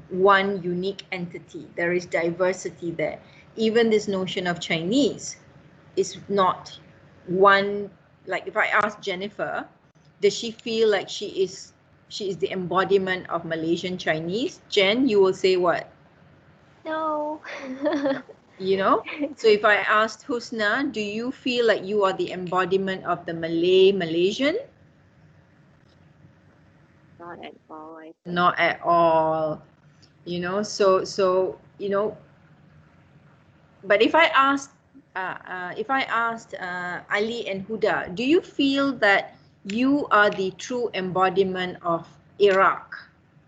Speaker 1: one unique entity. There is diversity there. Even this notion of Chinese is not one, like if I ask Jennifer, does she feel like she is the embodiment of Malaysian Chinese? Jen, you will say what?
Speaker 2: No.
Speaker 1: So if I asked Husna, do you feel like you are the embodiment of the Malaysian?
Speaker 6: Not at all, I think.
Speaker 1: Not at all. So but if I asked Ali and Huda, do you feel that you are the true embodiment of Iraq?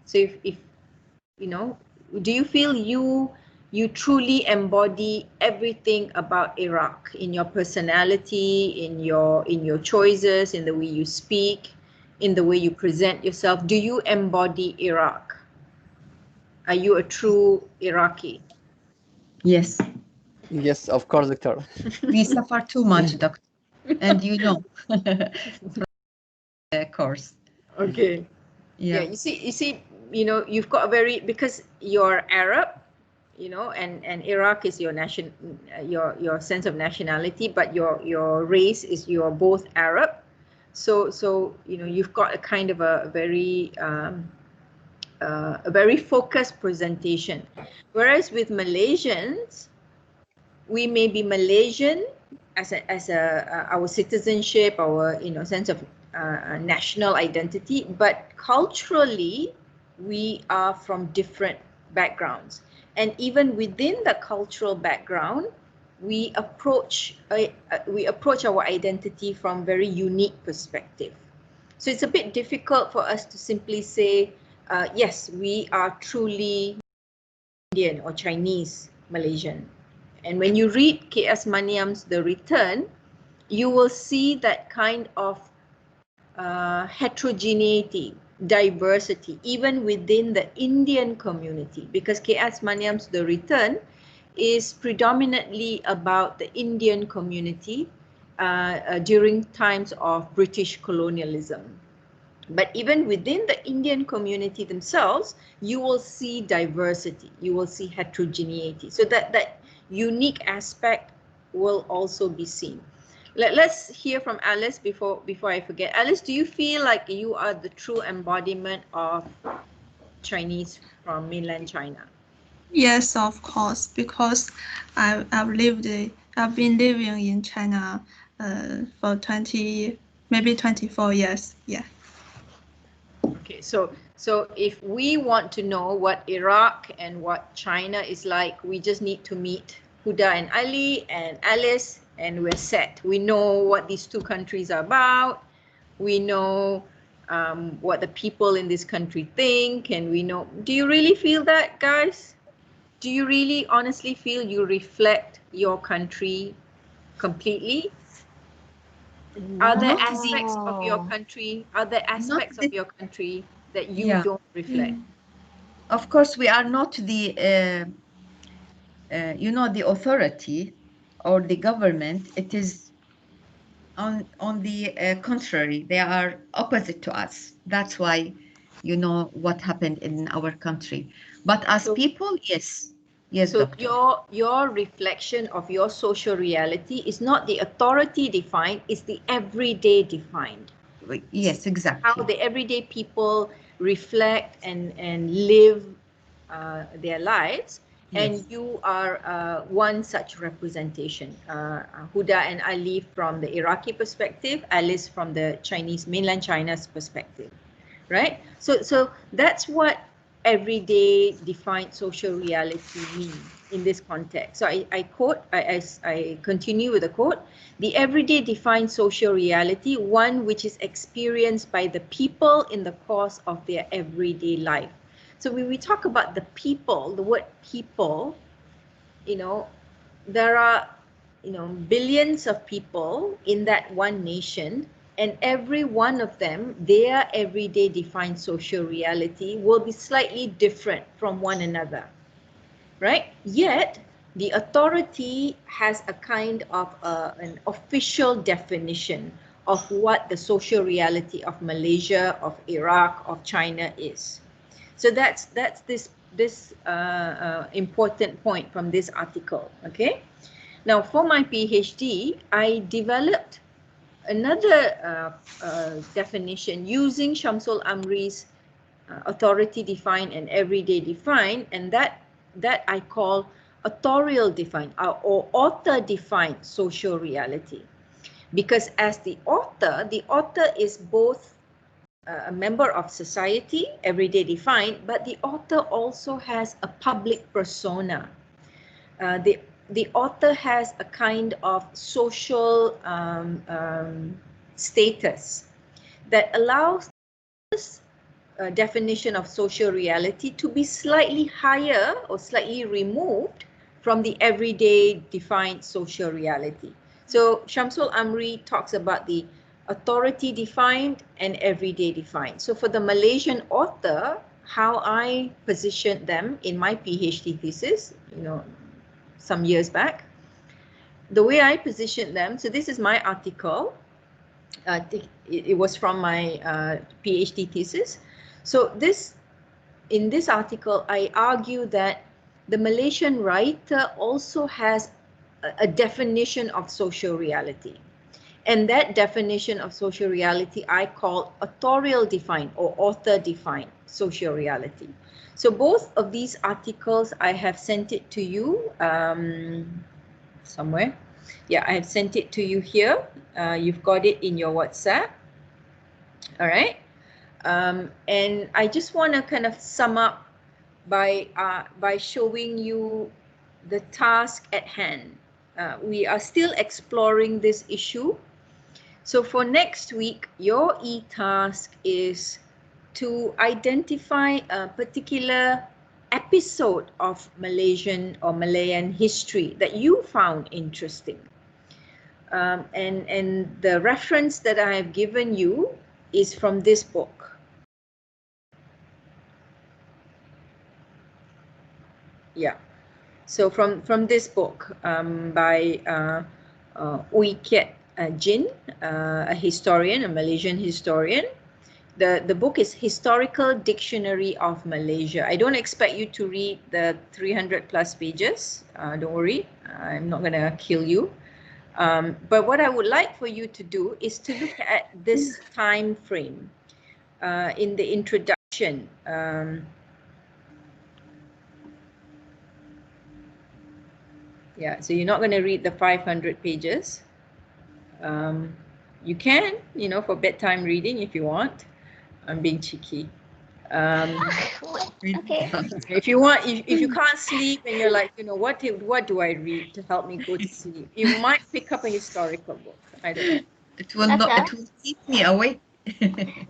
Speaker 1: So if do you feel you truly embody everything about Iraq in your personality, in your choices, in the way you speak, in the way you present yourself? Do you embody Iraq? Are you a true Iraqi?
Speaker 4: Yes.
Speaker 5: Yes, of course, Doctor.
Speaker 4: We suffer too much, doctor. And course.
Speaker 1: Okay. Yeah, you see, you've got a very, because you're Arab, and Iraq is your your sense of nationality, but your race is you're both Arab. So you've got a kind of a very focused presentation. Whereas with Malaysians, we may be Malaysian as our citizenship, our sense of national identity, but culturally we are from different backgrounds, and even within the cultural background, we approach our identity from very unique perspective. So it's a bit difficult for us to simply say, yes, we are truly Indian or Chinese Malaysian. And when you read K.S. Maniam's The Return, you will see that kind of heterogeneity, diversity, even within the Indian community, because K.S. Maniam's The Return is predominantly about the Indian community during times of British colonialism. But even within the Indian community themselves, you will see diversity, you will see heterogeneity. So that unique aspect will also be seen. Let's hear from Alice before I forget. Alice, do you feel like you are the true embodiment of Chinese from mainland China?
Speaker 3: Yes, of course, because I've been living in China for 20, maybe 24 years. Yeah.
Speaker 1: Okay, so if we want to know what Iraq and what China is like, we just need to meet Huda and Ali and Alice, and we're set. We know what these two countries are about. We know what the people in this country think, and we know. Do you really feel that, guys? Do you really honestly feel you reflect your country completely? Are there
Speaker 4: Not the
Speaker 1: aspects of your
Speaker 2: No.
Speaker 1: country, are there
Speaker 4: not
Speaker 1: aspects of
Speaker 4: the
Speaker 1: your country that you
Speaker 4: yeah.
Speaker 1: don't reflect?
Speaker 4: Of course, we are not the you know, the authority or the government. It is on the contrary, they are opposite to us. That's why you know what happened in our country. But as
Speaker 1: So,
Speaker 4: people, yes, yes,
Speaker 1: so
Speaker 4: doctor.
Speaker 1: your reflection of your social reality is not the authority defined, it's the everyday defined. It's
Speaker 4: Yes,
Speaker 1: how
Speaker 4: exactly.
Speaker 1: the everyday people reflect and live their lives, and
Speaker 4: Yes,
Speaker 1: you are one such representation. Huda and Ali from the Iraqi perspective, Alice from the Chinese mainland China's perspective, right? So that's what everyday defined social reality means in this context. So I continue with the quote: the everyday defined social reality, one which is experienced by the people in the course of their everyday life. So when we talk about the people, the word people, you know, there are, you know, billions of people in that one nation, and every one of them, their everyday defined social reality will be slightly different from one another, right? Yet the authority has a kind of an official definition of what the social reality of Malaysia, of Iraq, of China is. So that's this important point from this article. Okay. Now for my PhD, I developed another definition using Shamsul Amri's authority defined and everyday defined, and that I call authorial defined or author defined social reality. Because as the author is both a member of society, everyday defined, but the author also has a public persona. The author has a kind of social status that allows this definition of social reality to be slightly higher or slightly removed from the everyday defined social reality. So Shamsul Amri talks about the authority defined and everyday defined. So for the Malaysian author, how I positioned them in my PhD thesis, you know, some years back, the way I positioned them, so this is my article, it was from my PhD thesis. So in this article, I argue that the Malaysian writer also has a definition of social reality. And that definition of social reality I call authorial defined or author defined social reality. So both of these articles, I have sent it to you somewhere. Yeah, I have sent it to you here. You've got it in your WhatsApp. All right. And I just want to kind of sum up by showing you the task at hand. We are still exploring this issue. So for next week, your e-task is to identify a particular episode of Malaysian or Malayan history that you found interesting. And the reference that I have given you is from this book. Yeah. So from this book by Ui Kiat Jin, a historian, a Malaysian historian. The book is Historical Dictionary of Malaysia. I don't expect you to read the 300 plus pages. Don't worry, I'm not going to kill you. But what I would like for you to do is to look at this time frame in the introduction. Yeah, so you're not going to read the 500 pages. You can, you know, for bedtime reading if you want. I'm being cheeky.
Speaker 2: Okay.
Speaker 1: If you want, if you can't sleep and you're like, what do I read to help me go to sleep? You might pick up a historical book. I don't know.
Speaker 4: It will not. It
Speaker 2: Doctor,
Speaker 4: will keep me awake.
Speaker 2: Doctor,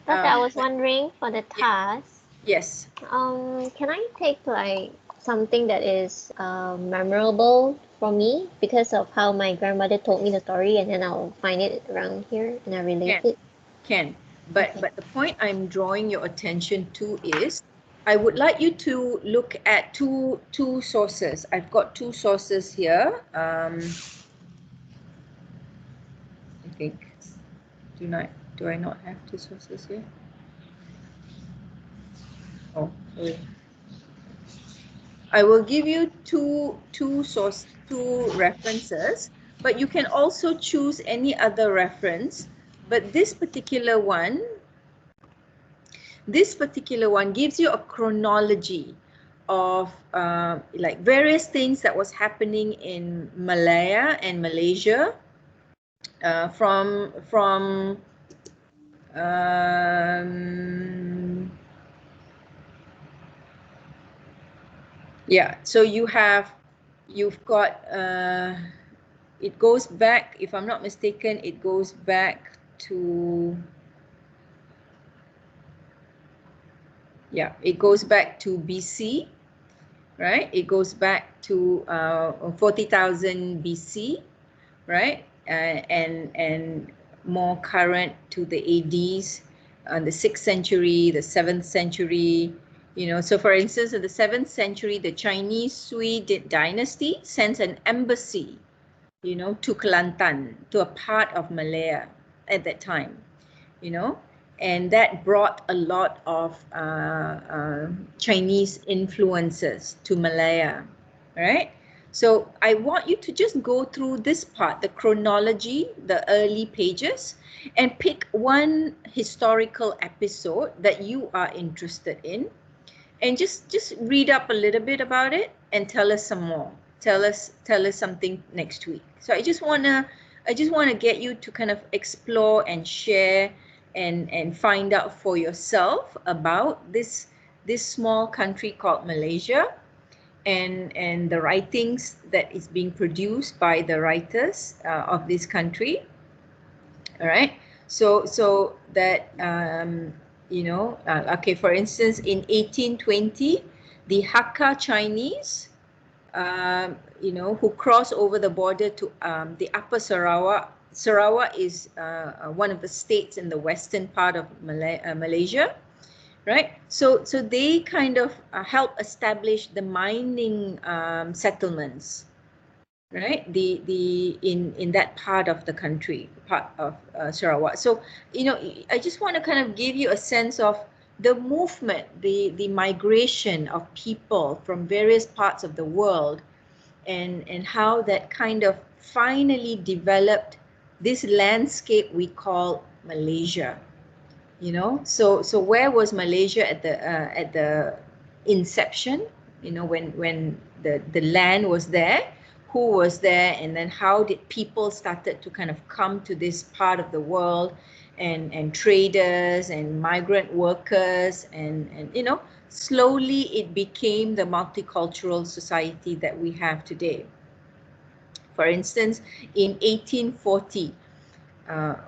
Speaker 2: I was
Speaker 1: But
Speaker 2: wondering for the
Speaker 1: yeah,
Speaker 2: task,
Speaker 1: yes.
Speaker 2: can I take like something that is memorable for me because of how my grandmother told me the story, and then I'll find it around here and I relate
Speaker 1: Can,
Speaker 2: it?
Speaker 1: can. But
Speaker 2: Okay.
Speaker 1: but the point I'm drawing your attention to is I would like you to look at two sources. I've got two sources here. I think do I not have two sources here? Oh, sorry. I will give you two references, but you can also choose any other reference. But this particular one gives you a chronology of like various things that was happening in Malaya and Malaysia from yeah. So you've got it goes back, if I'm not mistaken, it goes back to BC, right? It goes back to 40,000 BC, right? And more current to the ADs, the 6th century, the 7th century. So for instance, in the 7th century, the Chinese Sui dynasty sends an embassy, to Kelantan, to a part of Malaya at that time, and that brought a lot of Chinese influences to Malaya, right? So I want you to just go through this part, the chronology, the early pages, and pick one historical episode that you are interested in, and just read up a little bit about it and tell us some more. Tell us something next week. So I just wanna get you to kind of explore and share and find out for yourself about this small country called Malaysia, and the writings that is being produced by the writers of this country. All right. So that okay, for instance, in 1820, the Hakka Chinese, who crossed over the border to the Upper Sarawak. Sarawak is one of the states in the western part of Malaysia, right? So they kind of help establish the mining settlements, right? In that part of the country, part of Sarawak. So I just want to kind of give you a sense of the movement, the migration of people from various parts of the world, and how that kind of finally developed this landscape we call Malaysia. So where was Malaysia at the inception? When the land was there, who was there, and then how did people started to kind of come to this part of the world, and traders and migrant workers, and slowly it became the multicultural society that we have today. For instance, in 1840,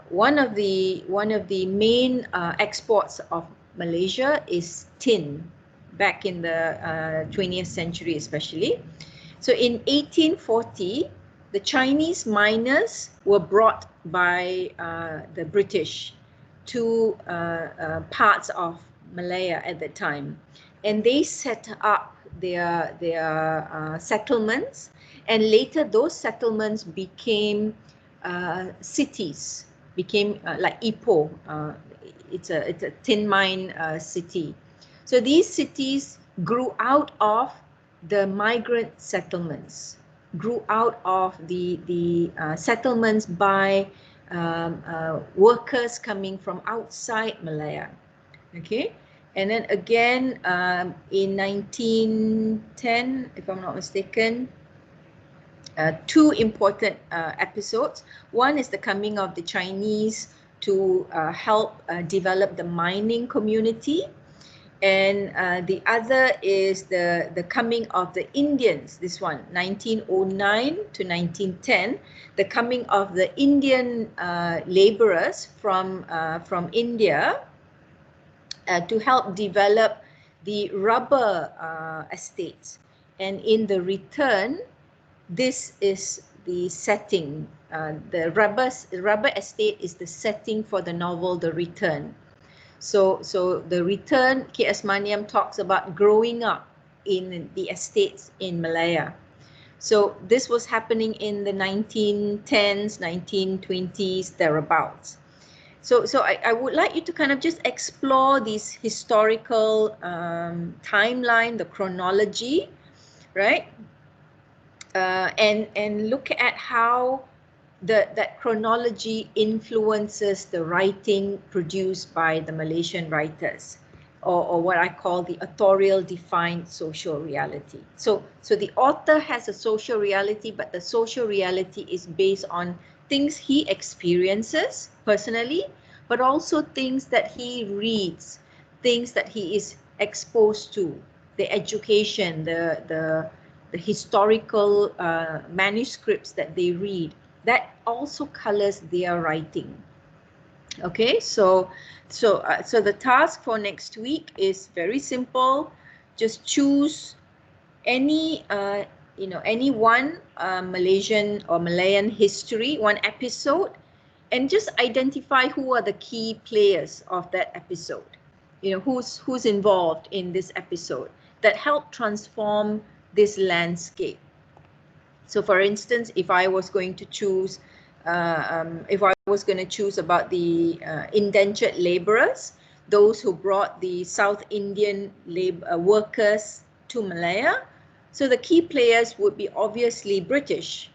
Speaker 1: one of the main exports of Malaysia is tin, back in the 20th century especially. So in 1840, the Chinese miners were brought by the British to parts of Malaya at that time, and they set up their settlements, and later those settlements became cities, became like Ipoh. It's a tin mine city. So these cities grew out of the migrant settlements, grew out of the settlements by workers coming from outside Malaya. Okay, and then again in 1910, if I'm not mistaken, two important episodes. One is the coming of the Chinese to help develop the mining community, And the other is the coming of the Indians, this one, 1909 to 1910, the coming of the Indian laborers from India to help develop the rubber estates. And in the return, this is the setting. The rubber estate is the setting for the novel The Return. So The Return, K.S. Maniam talks about growing up in the estates in Malaya. So this was happening in the 1910s, 1920s, thereabouts. So I would like you to kind of just explore this historical timeline, the chronology, right? And look at how that chronology influences the writing produced by the Malaysian writers, or what I call the authorial defined social reality. So the author has a social reality, but the social reality is based on things he experiences personally, but also things that he reads, things that he is exposed to, the education, the historical manuscripts that they read, that also colors their writing. Okay, so the task for next week is very simple. Just choose any any one Malaysian or Malayan history, one episode, and just identify who are the key players of that episode. Who's involved in this episode that help transform this landscape. So for instance, if I was going to choose about the indentured laborers, those who brought the South Indian workers to Malaya, so the key players would be obviously British,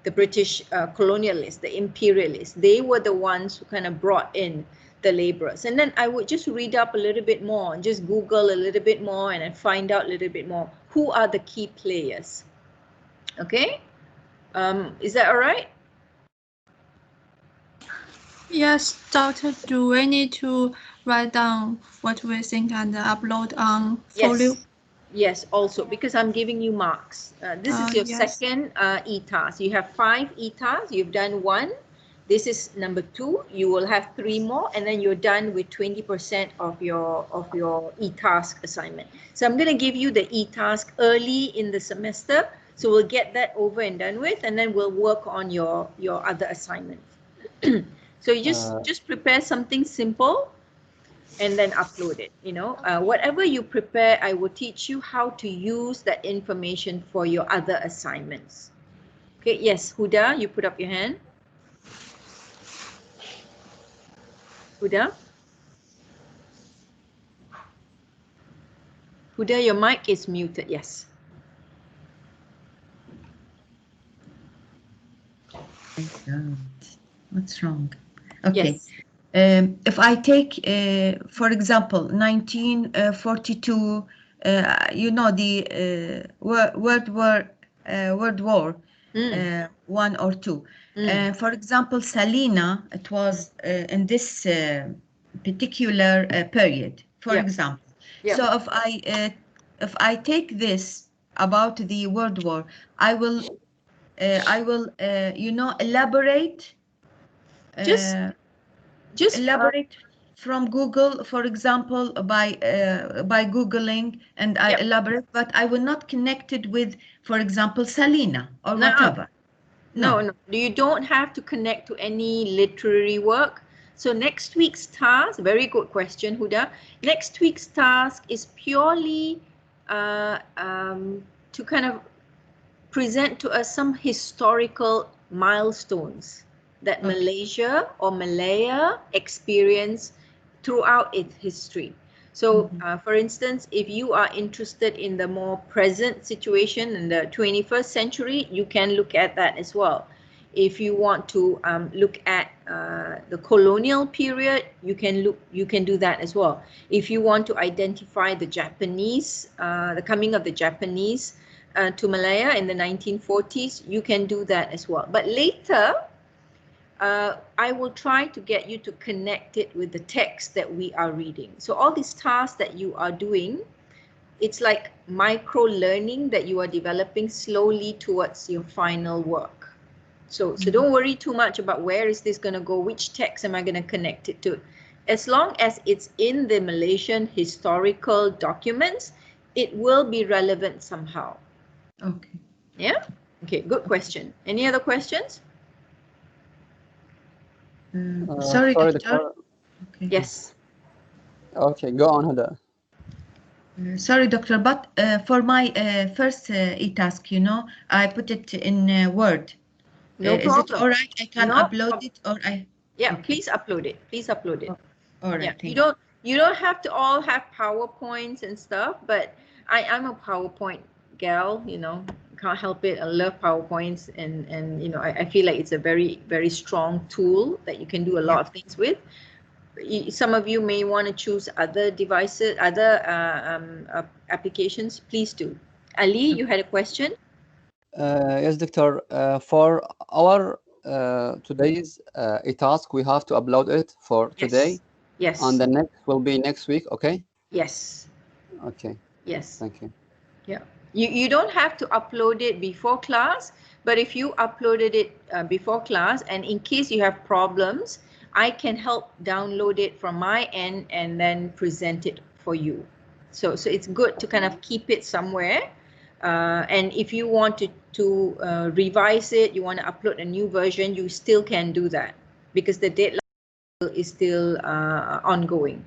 Speaker 1: the British colonialists, the imperialists. They were the ones who kind of brought in the laborers. And then I would just read up a little bit more and just Google a little bit more and then find out a little bit more. Who are the key players? Okay, is that all right?
Speaker 3: Yes, Doctor, do we need to write down what we think and upload on folio?
Speaker 1: Yes, also, because I'm giving you marks. This is your second e-task. You have 5 e-tasks. You've done 1. This is number 2. You will have 3 more, and then you're done with 20% of your e-task assignment. So I'm going to give you the e-task early in the semester. So we'll get that over and done with, and then we'll work on your other assignments. So you just prepare something simple and then upload it. Whatever you prepare, I will teach you how to use that information for your other assignments. Okay, yes, Huda, you put up your hand. Huda? Huda, your mic is muted, yes.
Speaker 4: What's wrong? Okay.
Speaker 1: Yes.
Speaker 4: If I take, for example, 1942, the World War One or Two. For example, Salina, it was in this particular period. For example, so if I take this about the World War, I will elaborate. Just elaborate from Google, for example, by Googling, and I elaborate, but I will not connect it with, for example, Salina or whatever.
Speaker 1: No, you don't have to connect to any literary work. So next week's task, very good question, Huda. Next week's task is purely to kind of present to us some historical milestones that Malaysia or Malaya experienced throughout its history. So, for instance, if you are interested in the more present situation in the 21st century, you can look at that as well. If you want to look at the colonial period, you can do that as well. If you want to identify the Japanese, the coming of the Japanese to Malaya in the 1940s, you can do that as well. But later, I will try to get you to connect it with the text that we are reading. So all these tasks that you are doing, it's like micro learning that you are developing slowly towards your final work. So don't worry too much about where is this going to go, which text am I going to connect it to. As long as it's in the Malaysian historical documents, it will be relevant somehow.
Speaker 4: Okay.
Speaker 1: Yeah? Okay, good question. Any other questions?
Speaker 4: Sorry,
Speaker 5: sorry,
Speaker 4: doctor. Okay.
Speaker 1: Yes.
Speaker 5: Okay, go on, Huda.
Speaker 4: Sorry, doctor, but for my first e-task, I put it in Word.
Speaker 1: No
Speaker 4: Is it
Speaker 1: problem.
Speaker 4: all right? I can
Speaker 1: No
Speaker 4: upload
Speaker 1: problem.
Speaker 4: it, or I?
Speaker 1: Yeah,
Speaker 4: Okay.
Speaker 1: please upload it. Please upload it.
Speaker 4: All right.
Speaker 1: Yeah,
Speaker 4: Thank
Speaker 1: you don't have to all have PowerPoints and stuff, but I'm a PowerPoint gal, can't help it. I love PowerPoints, and I feel like it's a very, very strong tool that you can do a lot of things with. Some of you may want to choose other devices, other applications. Please do. Ali, you had a question?
Speaker 5: Yes, doctor. For our today's task, we have to upload it for today,
Speaker 1: Yes.
Speaker 5: and the next will be next week. Okay.
Speaker 1: Yes.
Speaker 5: Okay.
Speaker 1: Yes.
Speaker 5: Thank you.
Speaker 1: Yeah. You don't have to upload it before class, but if you uploaded it before class, and in case you have problems, I can help download it from my end and then present it for you. So it's good to kind of keep it somewhere. And if you want to revise it, you want to upload a new version, you still can do that because the deadline is still ongoing.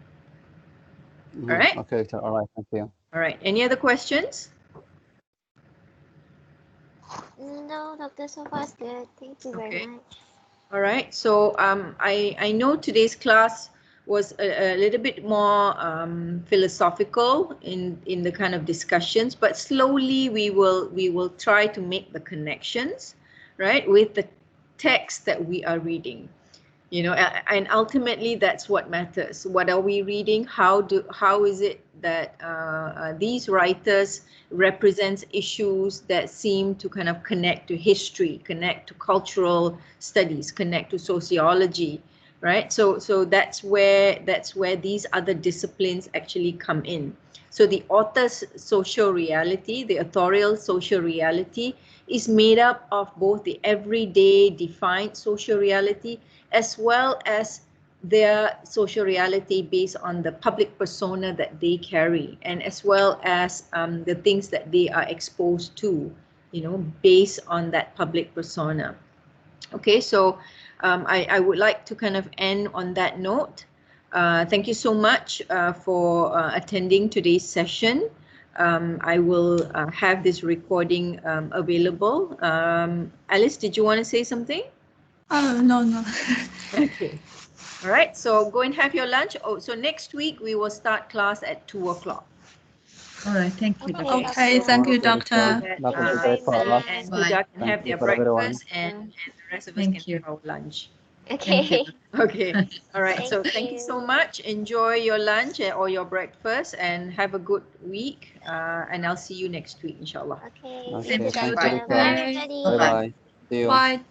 Speaker 1: All right.
Speaker 5: Okay, doctor. All right. Thank you.
Speaker 1: All right. Any other questions?
Speaker 2: No, Dr. So far is good. Thank you very much.
Speaker 1: All right. So I know today's class was a little bit more philosophical in the kind of discussions, but slowly we will try to make the connections, right, with the text that we are reading. And ultimately that's what matters. What are we reading? How is it that these writers represents issues that seem to kind of connect to history, connect to cultural studies, connect to sociology, right? So that's where these other disciplines actually come in. So the author's social reality, the authorial social reality, is made up of both the everyday defined social reality as well as their social reality based on the public persona that they carry, and as well as the things that they are exposed to, based on that public persona. Okay, so I would like to kind of end on that note. Thank you so much for attending today's session. I will have this recording available. Alice, did you want to say something?
Speaker 3: Oh, no.
Speaker 1: Okay. All right, so go and have your lunch. Oh, so next week we will start class at 2 o'clock.
Speaker 4: All right. Thank you, doctor.
Speaker 3: Okay, thank you, doctor.
Speaker 2: Thank you very much.
Speaker 1: And
Speaker 4: Bye.
Speaker 1: Huda can
Speaker 5: Thank
Speaker 1: have
Speaker 5: you
Speaker 1: their
Speaker 5: for everyone.
Speaker 1: breakfast, and the rest of us
Speaker 4: Thank
Speaker 1: can
Speaker 4: you.
Speaker 1: have our lunch.
Speaker 4: Thank you.
Speaker 2: Okay.
Speaker 1: Okay. All right.
Speaker 2: Thank
Speaker 1: So thank you
Speaker 2: you.
Speaker 1: so much. Enjoy your lunch or your breakfast, and have a good week. And I'll see you next week, inshallah.
Speaker 2: Okay.
Speaker 5: Okay,
Speaker 2: Thank you,
Speaker 5: thank you,
Speaker 2: Doctor.
Speaker 5: doctor.
Speaker 2: Bye, everybody.
Speaker 5: Bye bye. See you.
Speaker 3: Bye.